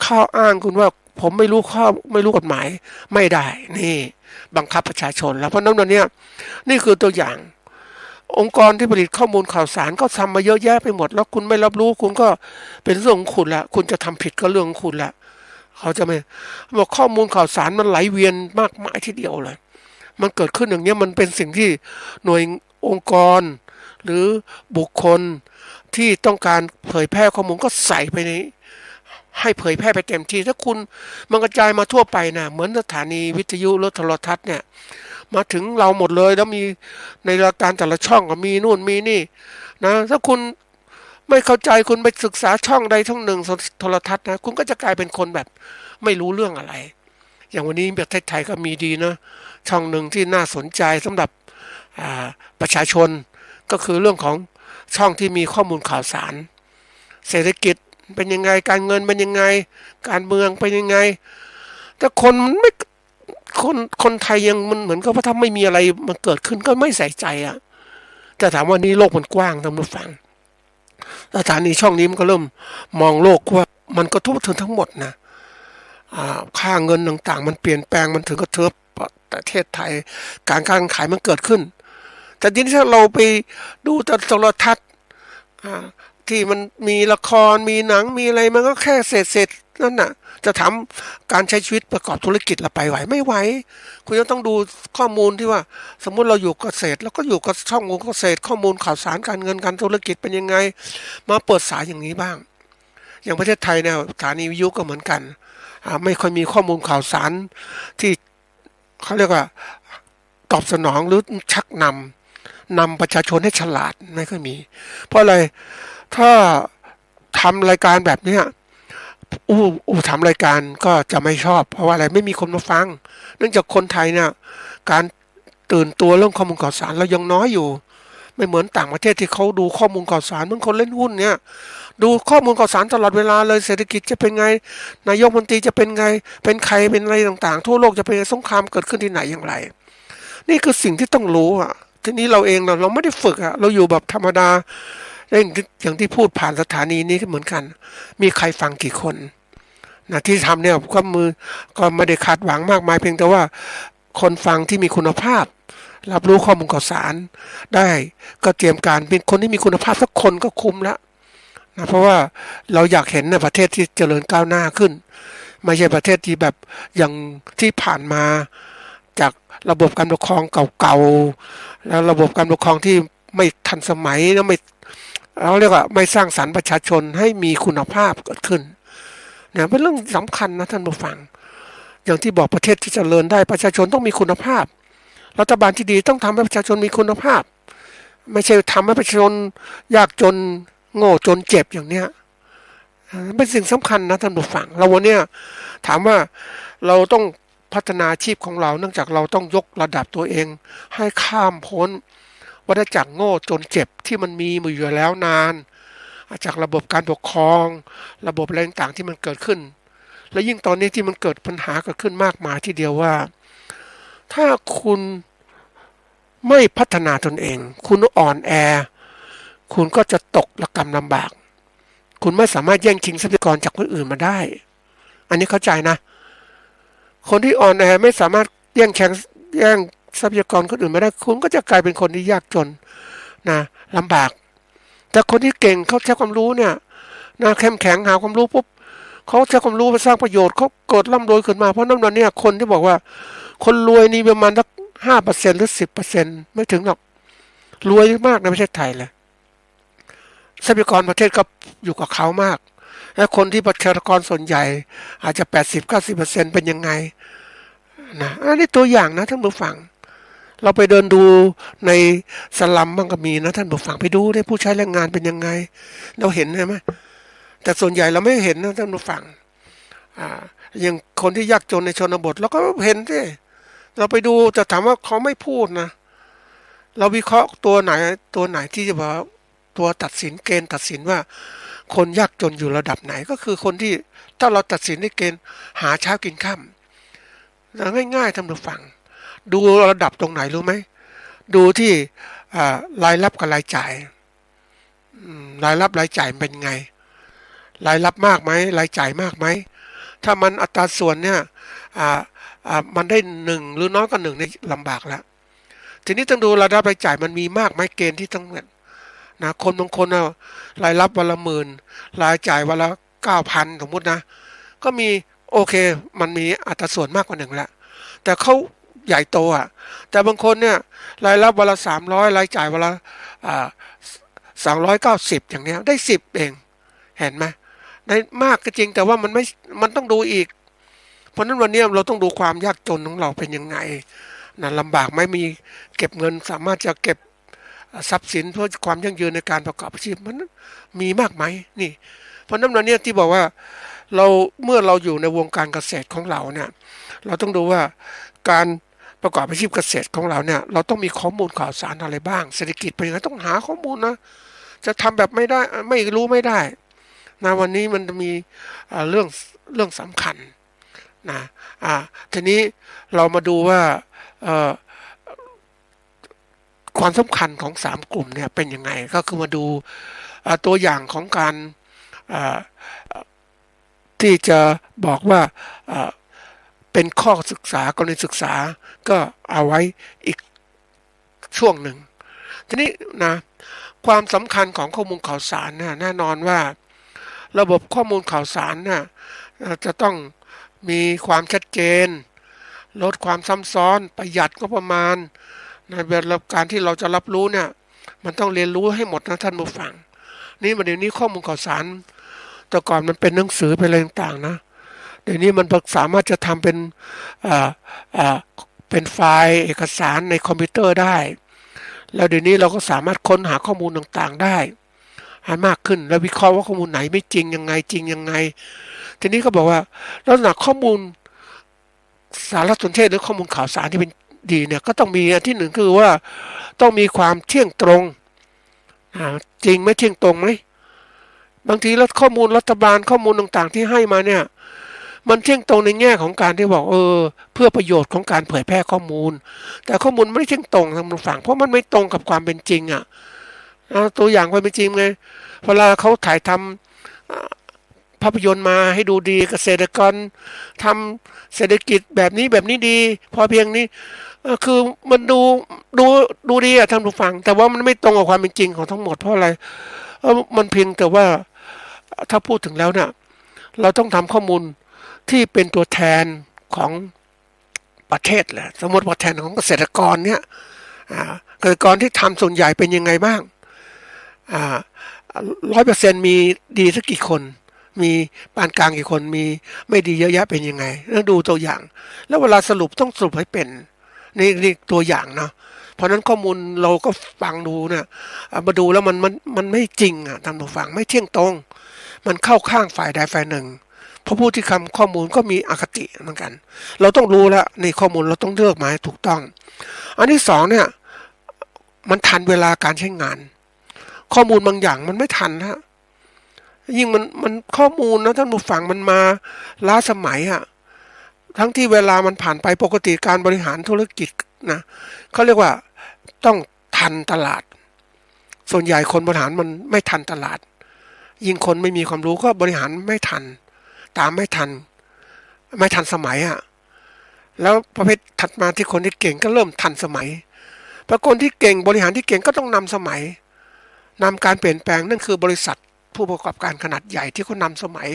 ข้ออ้างคุณว่าผมไม่รู้กฎหมายไม่ได้นี่บังคับประชาชนแล้วเพราะนั้นวันนี้นี่คือตัวอย่างองค์กรที่ผลิตข้อมูลข่าวสารก็ทำมาเยอะแยะไปหมดแล้วคุณไม่รับรู้คุณก็เป็นเรื่องของคุณละคุณจะทำผิดก็เรื่องของคุณละเขาจะไม่บอกข้อมูลข่าวสารมันไหลเวียนมากมายทีเดียวเลยมันเกิดขึ้นอย่างนี้มันเป็นสิ่งที่หน่วยองค์กรหรือบุคคลที่ต้องการเผยแพร่ข้อมูลก็ใส่ไปในให้เผยแพร่ไปเต็มที่ถ้าคุณมันกระจายมาทั่วไปนะเหมือนสถานีวิทยุหรือโทรทัศน์เนี่ยมาถึงเราหมดเลยแล้วมีในรายการแต่ละช่องก็มีนู่นมีนี่นะถ้าคุณไม่เข้าใจคุณไปศึกษาช่องใดช่องหนึ่งโทรทัศน์นะคุณก็จะกลายเป็นคนแบบไม่รู้เรื่องอะไรอย่างวันนี้ประเทศไทยก็มีดีนะช่องหนึ่งที่น่าสนใจสำหรับประชาชนก็คือเรื่องของช่องที่มีข้อมูลข่าวสารเศรษฐกิจเป็นยังไงการเงินเป็นยังไงการเมืองเป็นยังไงแต่คนไม่คนไทยยังมันเหมือนกับว่าถ้าไม่มีอะไรมันเกิดขึ้นก็ไม่ใส่ใจแต่ถามว่านี้โลกมันกว้างท่านผู้ฟังสถานีช่องนี้มันก็เริ่มมองโลกว่ามันกระทบถึงทั้งหมดนะค่าเงินต่างๆมันเปลี่ยนแปลงมันถึงกระทบประเทศไทยการขายมันเกิดขึ้นแต่ทีนี้ถ้าเราไปดูแต่โทรทัศน์ที่มันมีละครมีหนังมีอะไรมันก็แค่เศษนั่นน่ะจะทำการใช้ชีวิตประกอบธุรกิจเราไปไหวไม่ไหวคุณจะต้องดูข้อมูลที่ว่าสมมุติเราอยู่เกษตรแล้วก็อยู่กับช่องมูลเกษตรข้อมูลข่าวสารการเงินการธุรกิจเป็นยังไงมาเปิดสายอย่างนี้บ้างอย่างประเทศไทยเนี่ยสถานีวิทยุก็เหมือนกันไม่ค่อยมีข้อมูลข่าวสารที่เขาเรียกว่าตอบสนองหรือชักนำประชาชนให้ฉลาดไม่ค่อยมีเพราะอะไรถ้าทำรายการแบบนี้ทำรายการก็จะไม่ชอบเพราะว่าอะไรไม่มีคนมาฟังเนื่องจากคนไทยเนี่ยการตื่นตัวเรื่องข้อมูลข่าวสารเรายังน้อยอยู่ ไม่เหมือนต่างประเทศที่เขาดูข้อมูลข่าวสารเหมือนคนเล่นหุ้นเนี่ยดูข้อมูลข่าวสารตลอดเวลาเลยเศรษฐกิจจะเป็นไงนายกรัฐมนตรีจะเป็นไงเป็นใครเป็นอะไรต่างๆทั่วโลกจะเป็นสงครามเกิดขึ้นที่ไหนอย่างไรนี่คือสิ่งที่ต้องรู้อ่ะทีนี้เราเองเราไม่ได้ฝึกอ่ะเราอยู่แบบธรรมดาอย่างที่พูดผ่านสถานีนี้เหมือนกันมีใครฟังกี่คนนะที่ทำเนี่ยก็ไม่ได้คาดหวังมากมายเพียงแต่ว่าคนฟังที่มีคุณภาพรับรู้ข้อมูลข่าวสารได้ก็เตรียมการเป็นคนที่มีคุณภาพสักคนก็คุ้มแล้วนะเพราะว่าเราอยากเห็นในประเทศที่เจริญก้าวหน้าขึ้นไม่ใช่ประเทศที่แบบอย่างที่ผ่านมาจากระบบการปกครองเก่าๆแล้วระบบการปกครองที่ไม่ทันสมัยแล้วไม่เราเรียกว่าไม่สร้างสรรค์ประชาชนให้มีคุณภาพเกิดขึ้นเนี่ยเป็นเรื่องสำคัญนะท่านผู้ฟังอย่างที่บอกประเทศที่เจริญได้ประชาชนต้องมีคุณภาพรัฐบาลที่ดีต้องทำให้ประชาชนมีคุณภาพไม่ใช่ทำให้ประชาชนยากจนโง่จนเจ็บอย่างเนี้ยเป็นสิ่งสำคัญนะท่านผู้ฟังเราวันเนี้ยถามว่าเราต้องพัฒนาอาชีพของเราเนื่องจากเราต้องยกระดับตัวเองให้ข้ามพ้นวัฏจักรโง่จนเจ็บที่มันมีมาอยู่แล้วนานจากระบบการปกครองระบบอะไรต่างๆที่มันเกิดขึ้นและยิ่งตอนนี้ที่มันเกิดปัญหาเกิดขึ้นมากมายทีเดียวว่าถ้าคุณไม่พัฒนาตนเองคุณอ่อนแอคุณก็จะตกระกำลำบากคุณไม่สามารถแย่งชิงทรัพยากรจากคนอื่นมาได้อันนี้เข้าใจนะคนที่อ่อนแอไม่สามารถแย่งทรัพยากรคนอื่นมาได้คุณก็จะกลายเป็นคนที่ยากจนนะลำบากแต่คนที่เก่งเขาใช้ความรู้เนี่ยนะเข้มแข็งหาความรู้ปุ๊บเขาใช้ความรู้ไปสร้างประโยชน์เขาเกิดร่ำรวยขึ้นมาเพราะนั่นวันนี้คนที่บอกว่าคนรวยนี่ประมาณสัก5%หรือ10%ไม่ถึงหรอกรวยมากในประเทศไทยเลยทรัพยากรประเทศก็อยู่กับเขามากและคนที่ประชากรส่วนใหญ่อาจจะ80-90% เป็นยังไงนะอันนี้ตัวอย่างนะท่านผู้ฟังเราไปเดินดูในสลัมบ้างก็มีนะท่านผู้ฟังไปดูได้ผู้ใช้แรงงานเป็นยังไงเราเห็นใช่ไหมแต่ส่วนใหญ่เราไม่เห็นนะท่านผู้ฟังอย่างคนที่ยากจนในชนบทเราก็เห็นสิเราไปดูจะถามว่าเขาไม่พูดนะเราวิเคราะห์ตัวไหนที่จะบอกตัวตัดสินเกณฑ์ตัดสินว่าคนยากจนอยู่ระดับไหนก็คือคนที่ถ้าเราตัดสินในเกณฑ์หาเช้ากินค่ำง่ายๆท่านผู้ฟังดูระดับตรงไหนรู้ไหมดูที่รายรับกับรายจ่ายรายรับรายจ่ายเป็นไงรายรับมากไหมรายจ่ายมากไหมถ้ามันอัตราส่วนเนี่ยมันได้1หรือน้อยกว่า1นี่ลำบากแล้วทีนี้ต้องดูรายรับรายจ่ายมันมีมากไหมเกณฑ์ที่ต้องนะคนบางคนรายรับวันละ10,000รายจ่ายวันละ 9,000 สมมตินะก็มีโอเคมันมีอัตราส่วนมากกว่า1แล้วแต่เขาใหญ่โตแต่บางคนเนี่ยรายรับวันละ300รายจ่ายวันละ290อย่างเนี้ยได้10เองเห็นไหมได้มากก็จริงแต่ว่ามันต้องดูอีกเพราะนั้นวันนี้เราต้องดูความยากจนของเราเป็นยังไงนะลำบากไหมมีเก็บเงินสามารถจะเก็บทรัพย์สินเพื่อความยั่งยืนในการประกอบอาชีพมันมีมากไหมนี่เพราะนั้นวันนี้ที่บอกว่าเมื่อเราอยู่ในวงการเกษตรของเราเนี่ยเราต้องดูว่าการประกอบอาชีพเกษตรของเราเนี่ยเราต้องมีข้อมูลข่าวสารอะไรบ้างเศรษฐกิจเป็นยังไงต้องหาข้อมูลนะจะทำแบบไม่ได้ไม่รู้ไม่ได้นะวันนี้มันมีเรื่องสำคัญนะทีนี้เรามาดูว่าความสำคัญของ3กลุ่มเนี่ยเป็นยังไงก็คือมาดูตัวอย่างของการที่จะบอกว่าเป็นข้อศึกษากรณีศึกษาก็เอาไว้อีกช่วงหนึ่งทีนี้นะความสำคัญของข้อมูลข่าวสารเนี่ยแน่นอนว่าระบบข้อมูลข่าวสารเนี่ยจะต้องมีความชัดเจนลดความซ้ำซ้อนประหยัดงบประมาณในเวลาการที่เราจะรับรู้เนี่ยมันต้องเรียนรู้ให้หมดนะท่านผู้ฟังนี่เดี๋ยวนี้ข้อมูลข่าวสารแต่ก่อนมันเป็นหนังสือเป็นอะไรต่างๆนะเดี๋ยวนี้มันสามารถจะทำเป็นไฟล์เอกสารในคอมพิวเตอร์ได้แล้วเดี๋ยวนี้เราก็สามารถค้นหาข้อมูลต่างๆได้ให้มากขึ้นแล้ววิเคราะห์ว่าข้อมูลไหนไม่จริงยังไงจริงยังไงทีนี้ก็บอกว่าลักษณะข้อมูลสารสนเทศหรือข้อมูลข่าวสารที่เป็นดีเนี่ยก็ต้องมีอันที่หนึ่งคือว่าต้องมีความเที่ยงตรง จริงไหมเที่ยงตรงไหมบางทีแล้วข้อมูลรัฐบาลข้อมูลต่างๆที่ให้มาเนี่ยมันเที่ยงตรงในแง่ของการที่บอกเพื่อประโยชน์ของการเผยแพร่ข้อมูลแต่ข้อมูลไม่ได้เที่ยงตรงทางฝั่งเพราะมันไม่ตรงกับความเป็นจริงตัวอย่างความเป็นจริงไงเวลาเขาถ่ายทำภาพยนตร์มาให้ดูดีเกษตรกรทำเศรษฐกิจแบบนี้ดีพอเพียงนี้คือมันดูดีท่านผู้ฟังแต่ว่ามันไม่ตรงกับความเป็นจริงของทั้งหมดเพราะอะไรมันเพียงแต่ว่าถ้าพูดถึงแล้วเนี่ยเราต้องทำข้อมูลที่เป็นตัวแทนของประเทศแหละสมมติว่าแทนของเกษตรกรเนี่ยเกษตรกรที่ทำส่วนใหญ่เป็นยังไงบ้าง100%มีดีสักกี่คนมีปานกลางกี่คนมีไม่ดีเยอะแยะเป็นยังไงแล้วดูตัวอย่างแล้วเวลาสรุปต้องสรุปให้เป็นนี่ตัวอย่างเนาะเพราะนั้นข้อมูลเราก็ฟังดูเนี่ยมาดูแล้วมันไม่จริงท่านผู้ฟังไม่เที่ยงตรงมันเข้าข้างฝ่ายใดฝ่ายหนึ่งเพราะผู้ที่ทำข้อมูลก็มีอคติเหมือนกันเราต้องรู้แล้วในข้อมูลเราต้องเลือกมาให้ถูกต้องอันที่สองเนี่ยมันทันเวลาการใช้งานข้อมูลบางอย่างมันไม่ทันนะยิ่งมันข้อมูลนะท่านผู้ฟังมันมาล้าสมัยทั้งที่เวลามันผ่านไปปกติการบริหารธุรกิจนะเขาเรียกว่าต้องทันตลาดส่วนใหญ่คนบริหารมันไม่ทันตลาดยิ่งคนไม่มีความรู้ก็บริหารไม่ทันตามไม่ทันสมัยแล้วประเภทถัดมาที่คนที่เก่งก็เริ่มทันสมัยเพราะคนที่เก่งบริหารที่เก่งก็ต้องนำสมัยนำการเปลี่ยนแปลงนั่นคือบริษัทผู้ประกอบการขนาดใหญ่ที่เขานำสมัย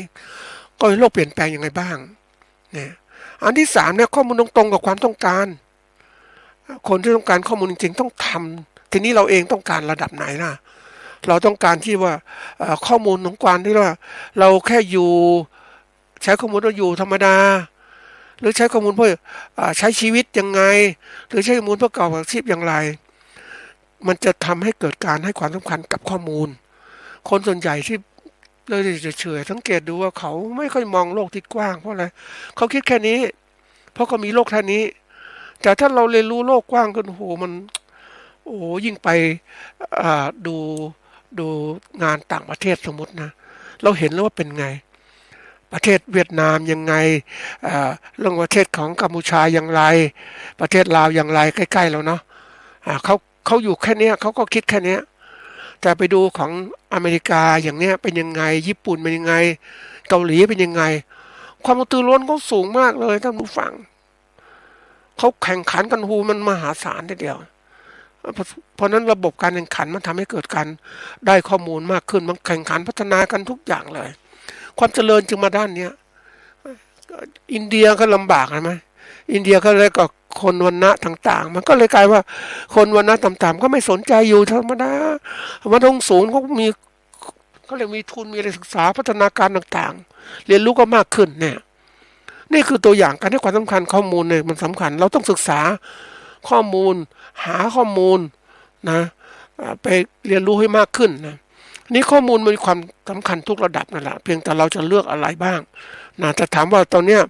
ก็โลกเปลี่ยนแปลงยังไงบ้างเนี่ยอันที่3เนี่ยข้อมูลตรงกับความต้องการคนที่ต้องการข้อมูลจริงๆต้องทำทีนี้เราเองต้องการระดับไหนล่ะเราต้องการที่ว่าข้อมูลของการที่ว่าเราแค่อยู่ใช้ข้อมูลเราอยู่ธรรมดาหรือใช้ข้อมูลเพื่อใช้ชีวิตยังไงหรือใช้ข้อมูลเพื่อประกอบอาชีพอย่างไรมันจะทำให้เกิดการให้ความสำคัญกับข้อมูลคนส่วนใหญ่ที่เลยจะเฉยสังเกตดูว่าเขาไม่ค่อยมองโลกที่กว้างเพราะอะไรเขาคิดแค่นี้เพราะเขามีโลกแค่นี้แต่ถ้าเราเรียนรู้โลกกว้างขึ้นมันยิ่งไปดูงานต่างประเทศสมมตินะเราเห็นแล้วว่าเป็นไงประเทศเวียดนามยังไงเรื่องประเทศของกัมพูชาอย่างไรประเทศลาวอย่างไรใกล้ๆเราเนาะเขาอยู่แค่นี้เขาก็คิดแค่นี้แต่ไปดูของอเมริกาอย่างเนี้ยเป็นยังไงญี่ปุ่นเป็นยังไงเกาหลีเป็นยังไงความกระตือรือร้นเขาสูงมากเลยท่านผู้ฟังเขาแข่งขันกันมันมหาศาลทีเดียวเพราะนั้นระบบการแข่งขันมันทำให้เกิดการได้ข้อมูลมากขึ้นมันแข่งขันพัฒนากันทุกอย่างเลยความเจริญจึงมาด้านเนี้ยอินเดียก็ลำบากใช่ไหมอินเดียก็เลยกับคนวรรณะต่างๆมันก็เลยกลายว่าคนวรรณะต่ำๆก็ไม่สนใจอยู่ธรรมดาวันทงสูงเขาเลยมีทุนมีอะไรศึกษาพัฒนาการต่างๆเรียนรู้ก็มากขึ้นเนี่ยนี่คือตัวอย่างการให้ความสำคัญข้อมูลเนี่ยมันสำคัญเราต้องศึกษาข้อมูลหาข้อมูลนะไปเรียนรู้ให้มากขึ้นนะนี่ข้อมูลมีความสำคัญทุกระดับนั่นแหละเพียงแต่เราจะเลือกอะไรบ้างนะจะถามว่าตอนเนี้ย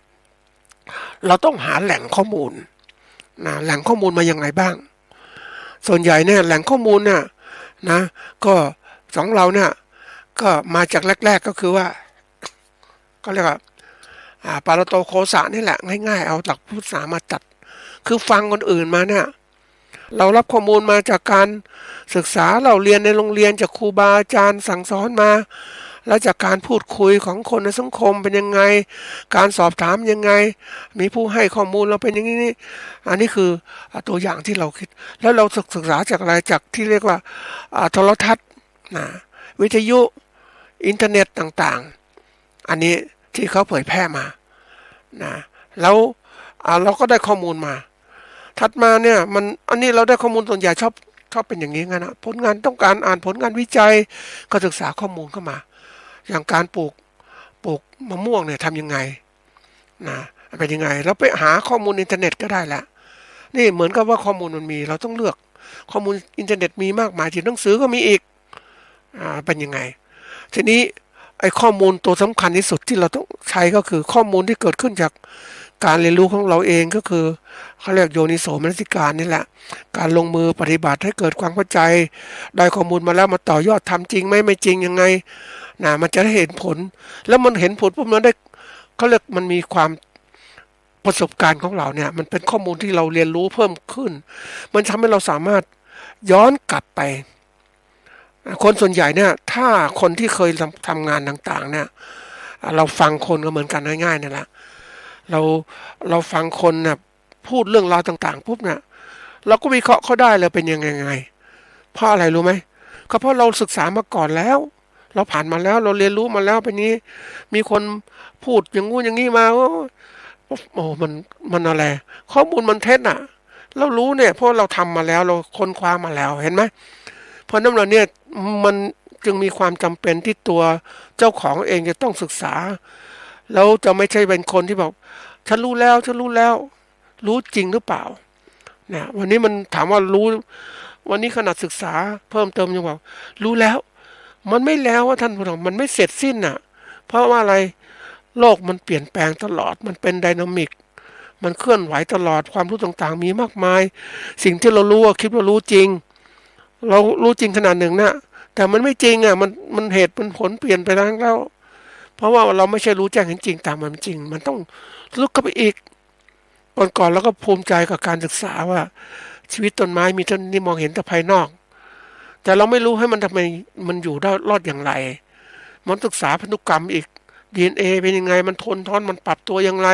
เราต้องหาแหล่งข้อมูลนะแหล่งข้อมูลมายังไงบ้างส่วนใหญ่เนี่ยแหล่งข้อมูลเนี่ยนะก็ของเราเนี่ยก็มาจากแรกๆก็คือว่าก็เรียกว่าปาราโตโคสะนี่แหละง่ายๆเอาหลักพุทธศาสนามาจัดคือฟังคนอื่นมาเนี่ยเรารับข้อมูลมาจากการศึกษาเราเรียนในโรงเรียนจากครูบาอาจารย์สั่งสอนมาแล้วจากการพูดคุยของคนในสังคมเป็นยังไงการสอบถามยังไงมีผู้ให้ข้อมูลเราเป็นอย่างนี้อันนี้คือตัวอย่างที่เราคิดแล้วเราศึกษาจากอะไรจากที่เรียกว่าโทรทัศน์วิทยุอินเทอร์เน็ตต่างๆอันนี้ที่เขาเผยแพร่มาแล้วเราก็ได้ข้อมูลมาถัดมาเนี่ยอันนี้เราได้ข้อมูลส่วนใหญ่ชอบเป็นอย่างนี้ไงนะผลงานต้องการอ่านผลงานวิจัยก็ศึกษาข้อมูลเข้ามาอย่างการปลูกมะม่วงเนี่ยทำยังไงเป็นยังไงแล้วไปหาข้อมูลอินเทอร์เน็ตก็ได้แล้วนี่เหมือนกับว่าข้อมูลมันมีเราต้องเลือกข้อมูลอินเทอร์เน็ตมีมากมายที่หนังสือก็มีอีกเป็นยังไงทีนี้ไอ้ข้อมูลตัวสำคัญที่สุดที่เราต้องใช้ก็คือข้อมูลที่เกิดขึ้นจาก การเรียนรู้ของเราเองก็คือเขาเรียกโยนิโสมนสิการนี่แหละการลงมือปฏิบัติให้เกิดความเข้าใจได้ข้อมูลมาแล้วมาต่อยอดทำจริงไหมไม่จริงยังไงนะมันจะได้เห็นผลแล้วมันเห็นผลปุ๊บมันได้เขาเรียกมันมีความประสบการณ์ของเราเนี่ยมันเป็นข้อมูลที่เราเรียนรู้เพิ่มขึ้นมันทำให้เราสามารถย้อนกลับไปคนส่วนใหญ่เนี่ยถ้าคนที่เคยทำงานต่างๆเนี่ยเราฟังคนก็เหมือนกันง่ายๆนี่แหละเราฟังคนเนี่ยพูดเรื่องราวต่างๆปุ๊บเนี่ยเราก็วิเคราะห์เขาได้เลยเป็นยังไงเพราะอะไรรู้ไหมก็เพราะเราศึกษามาก่อนแล้วเราผ่านมาแล้วเราเรียนรู้มาแล้วเป็นนี้มีคนพูดอย่างงู้นอย่างนี้มาโอ้มันอะไรข้อมูลมันเท็จอ่ะเรารู้เนี่ยเพราะเราทำมาแล้วเราค้นคว้ามาแล้วเห็นไหมเพราะนั้นเราเนี่ยมันจึงมีความจำเป็นที่ตัวเจ้าของเองจะต้องศึกษาแล้วจะไม่ใช่เป็นคนที่บอกฉันรู้แล้วรู้จริงหรือเปล่าเนี่ยวันนี้มันถามว่ารู้วันนี้ขนาดศึกษาเพิ่มเติมยังบอกรู้แล้วมันไม่แล้วว่าท่านผู้ชมมันไม่เสร็จสิ้นอ่ะเพราะว่าอะไรโลกมันเปลี่ยนแปลงตลอดมันเป็นไดนามิกมันเคลื่อนไหวตลอดความรู้ต่างๆมีมากมายสิ่งที่เรารู้คิดว่ารู้จริงเรารู้จริงขนาดหนึ่งนะแต่มันไม่จริงอ่ะมันเหตุมันผลเปลี่ยนไปแล้วเพราะว่าเราไม่ใช่รู้แจ้งเห็นจริงตามมันจริงมันต้องลึกเข้าไปอีกก่อนแล้วก็ภูมิใจกับการศึกษาว่าชีวิตต้นไม้มีเท่านี้มองเห็นแต่ภายนอกแต่เราไม่รู้ให้มันทำไมมันอยู่ได้รอดอย่างไรมันศึกษาพันธุกรรมอีก DNA เป็นยังไงมันทนทานมันปรับตัวอย่างไร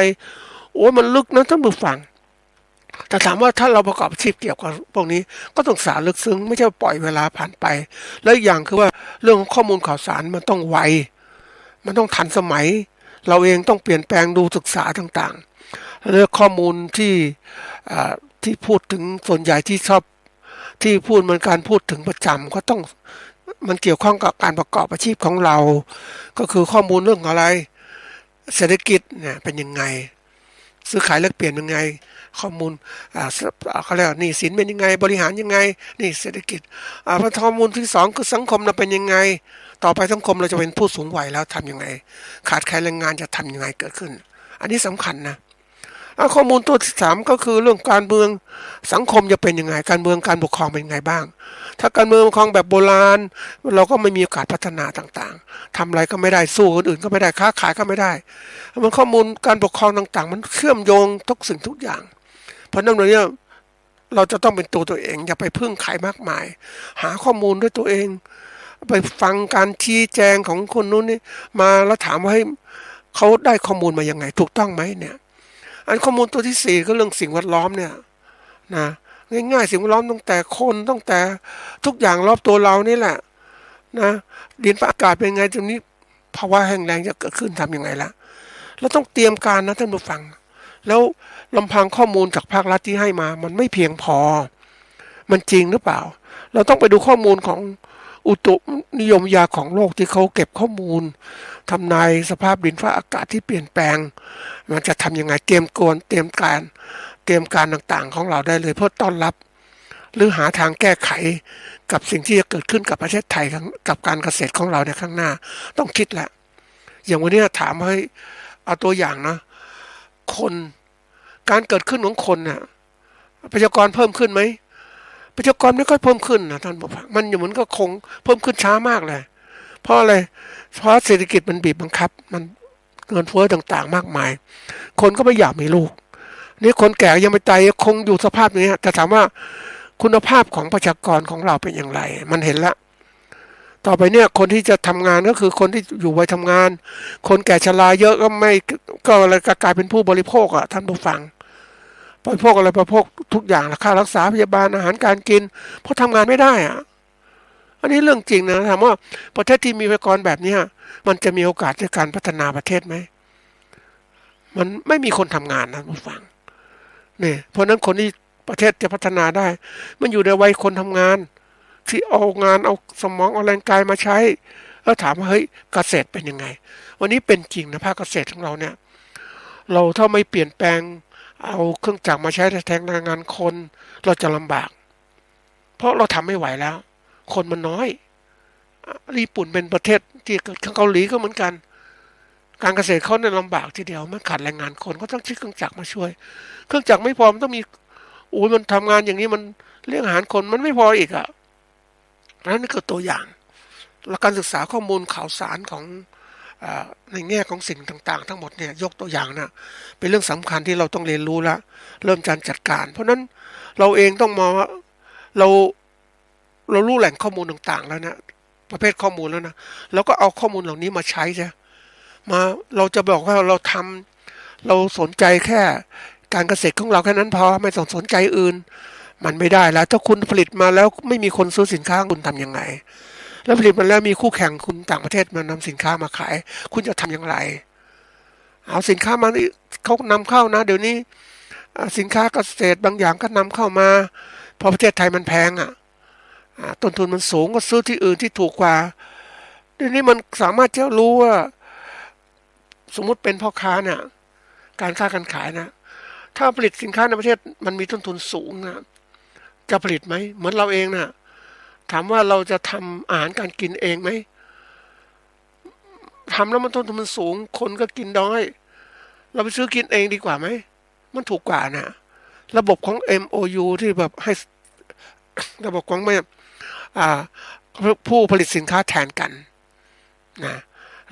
โอ้ยมันลึกนะท่านผู้ฟังแต่ถามว่าถ้าเราประกอบอาชีพเกี่ยวกับพวกนี้ก็ต้องศึกษาลึกซึ้งไม่ใช่ปล่อยเวลาผ่านไปแล้วอีกอย่างคือว่าเรื่องของข้อมูลข่าวสารมันต้องไวมันต้องทันสมัยเราเองต้องเปลี่ยนแปลงดูศึกษาต่างๆเรื่องข้อมูลที่พูดถึงส่วนใหญ่ที่ชอบที่พูดมันการพูดถึงประจำก็ต้องมันเกี่ยวข้องกับการประกอบอาชีพของเราก็คือข้อมูลเรื่องอะไรเศรษฐกิจเนี่ยเป็นยังไงซื้อขายแลกเปลี่ยนยังไงข้อมูลเขาเรียกหนี้สินเป็นยังไงบริหารยังไงนี่เศรษฐกิจข้อมูลที่สองคือสังคมเราเป็นยังไงต่อไปสังคมเราจะเป็นผู้สูงวัยแล้วทำยังไงขาดแคลนแรงงานจะทำยังไงเกิดขึ้นอันนี้สำคัญนะข้อมูลตัวที่สามก็คือเรื่องการเมืองสังคมจะเป็นยังไงการเมืองการปกครองเป็นยังไงบ้างถ้าการเมืองปกครองแบบโบราณเราก็ไม่มีโอกาสพัฒนาต่างๆทำอะไรก็ไม่ได้สู้คนอื่นก็ไม่ได้ค้าขายก็ไม่ได้มันข้อมูลการปกครองต่างๆมันเชื่อมโยงทุกสิ่งทุกอย่างเพราะนั้นเนี่ยเราจะต้องเป็นตัวเองอย่าไปพึ่งใครมากมายหาข้อมูลด้วยตัวเองไปฟังการชี้แจงของคนนู้นนี่มาแล้วถามว่าให้เขาได้ข้อมูลมายังไงถูกต้องไหมเนี่ยอันข้อมูลตัวที่สี่ก็เรื่องสิ่งแวดล้อมเนี่ยนะง่ายๆสิ่งแวดล้อมตั้งแต่คนตั้งแต่ทุกอย่างรอบตัวเรานี่แหละนะดินฟ้าอากาศเป็นไงตรงนี้ภาวะแห้งแล้งจะเกิดขึ้นทำยังไงล่ะเราต้องเตรียมการนะท่านผู้ฟังแล้วลำพังข้อมูลจากภาครัฐที่ให้มามันไม่เพียงพอมันจริงหรือเปล่าเราต้องไปดูข้อมูลของอุตุนิยมวิทยาของโลกที่เขาเก็บข้อมูลทำนายสภาพดินฟ้าอากาศที่เปลี่ยนแปลงมันจะทำยังไงเตรียมการต่างๆของเราได้เลยเพื่อต้อนรับหรือหาทางแก้ไขกับสิ่งที่จะเกิดขึ้นกับประเทศไทยกับการเกษตรของเราในข้างหน้าต้องคิดแหละอย่างวันนี้ถามให้เอาตัวอย่างนะคนการเกิดขึ้นของคนเนี่ยประชากรเพิ่มขึ้นไหมประชากรไม่ค่อยเพิ่มขึ้นนะท่านผู้ฟังมันอยู่เหมือนก็คงเพิ่มขึ้นช้ามากเลยเพราะอะไรเพราะเศรษฐกิจมันบีบบังคับมันเงินเฟ้อต่างๆมากมายคนก็ไม่อยากมีลูกนี่คนแก่ยังไม่ตายคงอยู่สภาพนี้แต่ถามว่าคุณภาพของประชากรของเราเป็นอย่างไรมันเห็นละต่อไปเนี่ยคนที่จะทำงานก็คือคนที่อยู่วัยทำงานคนแก่ชราเยอะก็อะไรกลายเป็นผู้บริโภคอ่ะท่านผู้ฟังบริโภคอะไรบริโภคทุกอย่างค่ารักษาพยาบาลอาหารการกินเพราะทำงานไม่ได้อ่ะอันนี้เรื่องจริงนะถามว่าประเทศที่มีประชากรแบบนี้มันจะมีโอกาสในการพัฒนาประเทศไหมมันไม่มีคนทำงานนะผู้ฟังเนี่ยเพราะนั้นคนที่ประเทศจะพัฒนาได้มันอยู่ในวัยคนทำงานที่เอางานเอาสมองเอาแรงกายมาใช้แล้วถามว่าเฮ้ยเกษตรเป็นยังไงวันนี้เป็นจริงนะภาคเกษตรของเราเนี่ยเราถ้าไม่เปลี่ยนแปลงเอาเครื่องจักรมาใช้แทนแรงงานคนเราจะลำบากเพราะเราทำไม่ไหวแล้วคนมันน้อยญี่ปุ่นเป็นประเทศที่เกิดเกาหลีก็เหมือนกัน การเกษตรเขาเนี่ยลำบากทีเดียวมันขาดแรงงานคนก็ต้องใช้เครื่องจักรมาช่วยเครื่องจักรไม่พอมันต้องมีมันทำงานอย่างนี้มันเลี้ยงอาหารคนมันไม่พออีกอ่ะนั่นนี่คือตัวอย่างและการศึกษาข้อมูลข่าวสารของในแง่ของสิ่งต่างๆทั้งหมดเนี่ยยกตัวอย่างนะเป็นเรื่องสำคัญที่เราต้องเรียนรู้ละเริ่มการจัดการเพราะนั้นเราเองต้องมองว่าเรารู้แหล่งข้อมูลต่างๆแล้วนะประเภทข้อมูลแล้วนะแล้วก็เอาข้อมูลเหล่านี้มาใช้ใช่มาเราจะบอกว่าเราสนใจแค่การเกษตรของเราแค่นั้นพอไม่ต้องสนใจอื่นมันไม่ได้แล้วถ้าคุณผลิตมาแล้วไม่มีคนซื้อสินค้าคุณทำยังไงแล้วผลิตมาแล้วมีคู่แข่งคุณต่างประเทศมานำสินค้ามาขายคุณจะทำอย่างไรเอาสินค้ามาเขานำเข้านะเดี๋ยวนี้สินค้าเกษตรบางอย่างก็นำเข้ามาเพราะประเทศไทยมันแพงต้นทุนมันสูงก็ซื้อที่อื่นที่ถูกกว่าเดี๋ยวนี้มันสามารถจะรู้ว่าสมมุติเป็นพ่อค้าเนี่ยการค้าการขายนะถ้าผลิตสินค้าในประเทศมันมีต้นทุนสูงนะจะผลิตไหมเหมือนเราเองนะถามว่าเราจะทำอาหารการกินเองไหมทำแล้วมันต้นทุนมันสูงคนก็กินน้อยเราไปซื้อกินเองดีกว่าไหมมันถูกกว่านะระบบของ MOU ที่แบบให้ระบบของผู้ผลิตสินค้าแทนกันนะ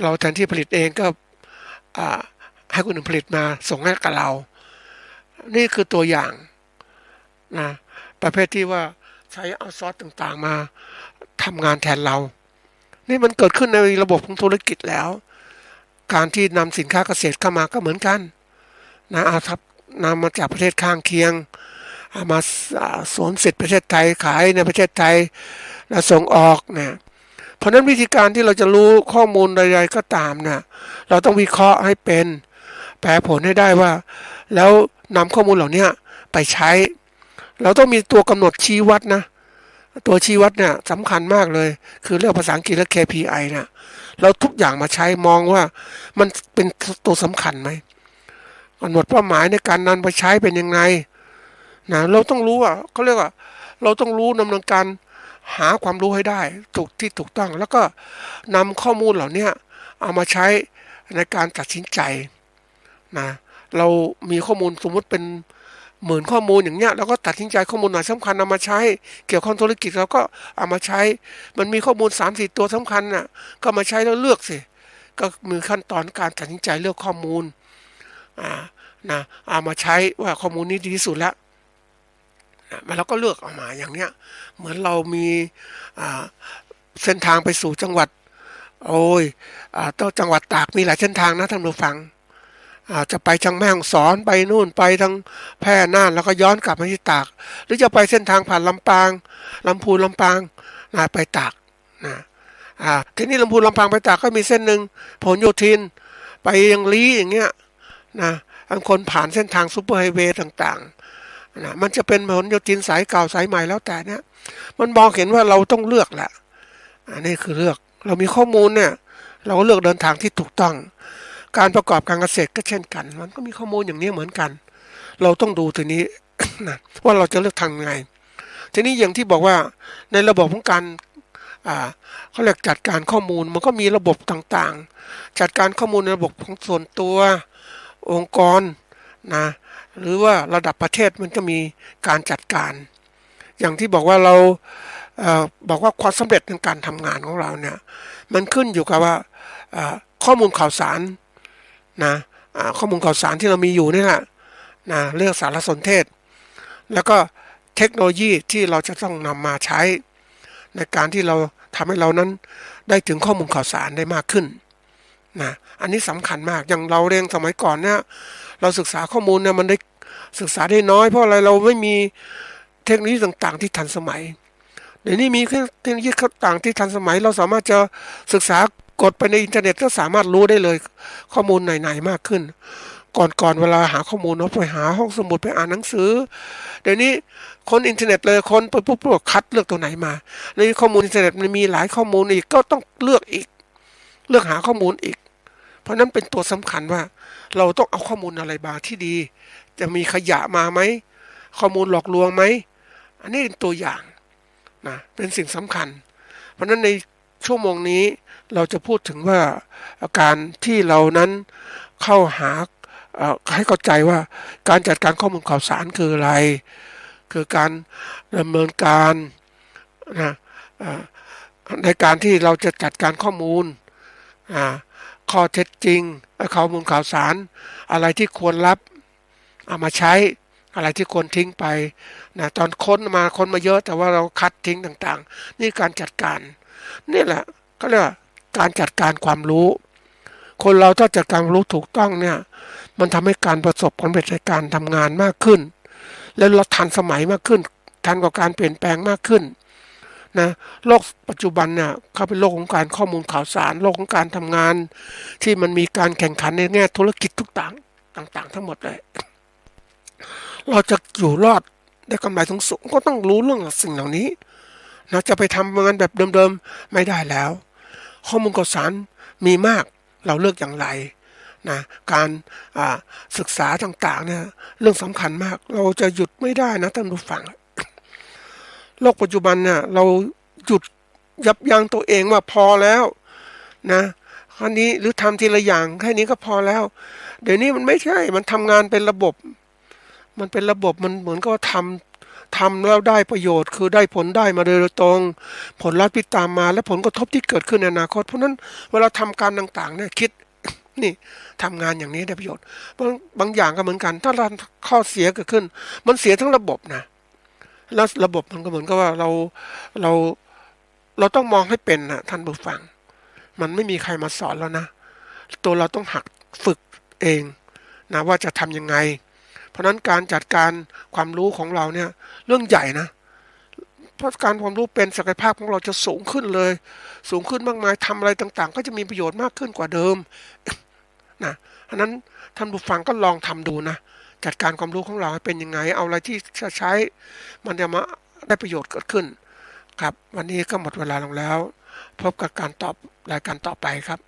เราแทนที่ผลิตเองก็ให้คนอื่นผลิตมาส่งให้กับเรานี่คือตัวอย่างนะประเภทที่ว่าใช้เอาซอสต่างๆมาทำงานแทนเรานี่มันเกิดขึ้นในระบบของธุรกิจแล้วการที่นำสินค้าเกษตรเข้ามาก็เหมือนกันนะครับนำมาจากประเทศข้างเคียงมาสวมสิทธิ์ประเทศไทยขายในประเทศไทยแล้วส่งออกนะเพราะนั้นวิธีการที่เราจะรู้ข้อมูลใดๆก็ตามนะเราต้องวิเคราะห์ให้เป็นแปลผลให้ได้ว่าแล้วนำข้อมูลเหล่านี้ไปใช้เราต้องมีตัวกำหนดชี้วัดนะตัวชี้วัดเนี่ยสำคัญมากเลยคือเรื่องภาษาอังกฤษและ KPI นะเราทุกอย่างมาใช้มองว่ามันเป็นตัวสำคัญไหมกำหนดเป้าหมายในการนำไปใช้เป็นยังไงนะเราต้องรู้ว่าเขาเรียกว่าเราต้องรู้ดำเนินการหาความรู้ให้ได้ถูกต้องแล้วก็นำข้อมูลเหล่านี้เอามาใช้ในการตัดสินใจนะเรามีข้อมูลสมมุติเป็น10,000ข้อมูลอย่างเงี้ยเราก็ตัดสินใจข้อมูลไหนสำคัญเอามาใช้เกี่ยวข้องธุรกิจเราก็เอามาใช้มันมีข้อมูล 3-4 ตัวสำคัญน่ะก็มาใช้แล้วเลือกสิก็มีขั้นตอนการตัดสินใจเลือกข้อมูลนะเอามาใช้ว่าข้อมูลนี้ดีที่สุดแล้วมาแล้วก็เลือกออกมาอย่างเนี้ยเหมือนเรามีเส้นทางไปสู่จังหวัดจังหวัดตากมีหลายเส้นทางนะท่านผู้ฟังจะไปทางแม่ฮ่องสอนไปนู่นไปทางแพร่น่านแล้วก็ย้อนกลับมาที่ตากหรือจะไปเส้นทางผ่านลำปางลำพูนลำปางไปตากนะทีนี้ลำพูนลำปางไปตากก็มีเส้นหนึ่งผลโยธินไปยังลี้อย่างเงี้ยนะบางคนผ่านเส้นทางซุปเปอร์ไฮเวย์ต่างๆนะมันจะเป็นผลโยธินสายเก่าสายใหม่แล้วแต่เนี้ยมันบอกเห็นว่าเราต้องเลือกแหละนี่คือเลือกเรามีข้อมูลเนี่ยเราก็เลือกเดินทางที่ถูกต้องการประกอบการเกษตรก็เช่นกันมันก็มีข้อมูลอย่างนี้เหมือนกันเราต้องดูทีนี้ นะว่าเราจะเลือกทางไงทีนี้อย่างที่บอกว่าในระบบของการเขาเรียกจัดการข้อมูลมันก็มีระบบต่างๆจัดการข้อมูลในระบบของส่วนตัวองค์กรนะหรือว่าระดับประเทศมันก็มีการจัดการอย่างที่บอกว่าเราบอกว่าความสำเร็จในการทำงานของเราเนี่ยมันขึ้นอยู่กับว่าข้อมูลข่าวสารนะข้อมูลข่าวสารที่เรามีอยู่นี่แหละนะเรื่องสารสนเทศแล้วก็เทคโนโลยีที่เราจะต้องนำมาใช้ในการที่เราทำให้เรานั้นได้ถึงข้อมูลข่าวสารได้มากขึ้นนะอันนี้สำคัญมากอย่างเราเรียนสมัยก่อนเนี่ยเราศึกษาข้อมูลเนี่ยมันได้ศึกษาได้น้อยเพราะอะไรเราไม่มีเทคโนโลยีต่างๆที่ทันสมัยเดี๋ยวนี้มีเทคโนโลยีต่างๆที่ทันสมัยเราสามารถจะศึกษากดไปในอินเทอร์เน็ตก็สามารถรู้ได้เลยข้อมูลไหนๆมากขึ้นก่อนเวลาหาข้อมูลเราไปหาห้องสมุดไปอ่านหนังสือเดี๋ยวนี้คนอินเทอร์เน็ตเลยคนไปปุ๊บคัดเลือกตัวไหนมาในข้อมูลอินเทอร์เน็ตมันมีหลายข้อมูลอีกก็ต้องเลือกหาข้อมูลอีกเพราะนั้นเป็นตัวสำคัญว่าเราต้องเอาข้อมูลอะไรมาที่ดีจะมีขยะมาไหมข้อมูลหลอกลวงไหมอันนี้เป็นตัวอย่างนะเป็นสิ่งสำคัญเพราะนั้นในชั่วโมงนี้ เราจะพูดถึงว่าการที่เรานั้นเข้าหาให้เข้าใจว่าการจัดการข้อมูลข่าวสารคืออะไรคือการดำเนินการนะในการที่เราจะจัดการข้อมูลข้อเท็จจริงข้อมูลข่าวสารอะไรที่ควรรับเอามาใช้อะไรที่ควรทิ้งไปนะตอนค้นมาเยอะแต่ว่าเราคัดทิ้งต่างๆนี่การจัดการนี่แหละก็เรียกว่าการจัดการความรู้คนเราถ้าจัดการรู้ถูกต้องเนี่ยมันทำให้การประสบความสำเร็จในการทำงานมากขึ้นแล้วเราทันสมัยมากขึ้นทันกับการเปลี่ยนแปลงมากขึ้นนะโลกปัจจุบันเนี่ยเขาเป็นโลกของการข้อมูลข่าวสารโลกของการทำงานที่มันมีการแข่งขันในแง่ธุรกิจทุกต่างทั้งหมดเลยเราจะอยู่รอดได้กำไรสูงก็ต้องรู้เรื่องสิ่งเหล่านี้นะจะไปทำงานแบบเดิมๆไม่ได้แล้วข้อมูลข่าวสารมีมากเราเลือกอย่างไรนะการศึกษาต่างๆเนี่ยเรื่องสำคัญมากเราจะหยุดไม่ได้นะท่านผู้ฟังโลกปัจจุบันเนี่ยเราหยุดยับยั้งตัวเองว่าพอแล้วนะคราวนี้หรือทำทีละอย่างแค่นี้ก็พอแล้วเดี๋ยวนี้มันไม่ใช่มันทำงานเป็นระบบมันเป็นระบบมันเหมือนกับทำแล้วได้ประโยชน์คือได้ผลได้มาโดยตรงผลลัพธ์ที่ตามมาและผลกระทบที่เกิดขึ้นในอนาคตเพราะนั้นเวลาทำการต่างๆเนี่ยคิดนี่ทำงานอย่างนี้ได้ประโยชน์บางอย่างก็เหมือนกันถ้าข้อเสียเกิดขึ้นมันเสียทั้งระบบนะแล้วระบบมันก็เหมือนกับว่าเราต้องมองให้เป็นนะท่านผู้ฟังมันไม่มีใครมาสอนแล้วนะตัวเราต้องหัดฝึกเองนะว่าจะทำยังไงเพราะนั้นการจัดการความรู้ของเราเนี่ยเรื่องใหญ่นะเพราะการความรู้เป็นศักยภาพของเราจะสูงขึ้นเลยสูงขึ้นมากมายทำอะไรต่างๆก็จะมีประโยชน์มากขึ้นกว่าเดิมนะอันนั้นท่านผู้ฟังก็ลองทำดูนะจัดการความรู้ของเราให้เป็นยังไงเอาอะไรที่จะใช้มันจะมาได้ประโยชน์เกิดขึ้นครับวันนี้ก็หมดเวลาลงแล้วพบกับการตอบรายการต่อไปครับ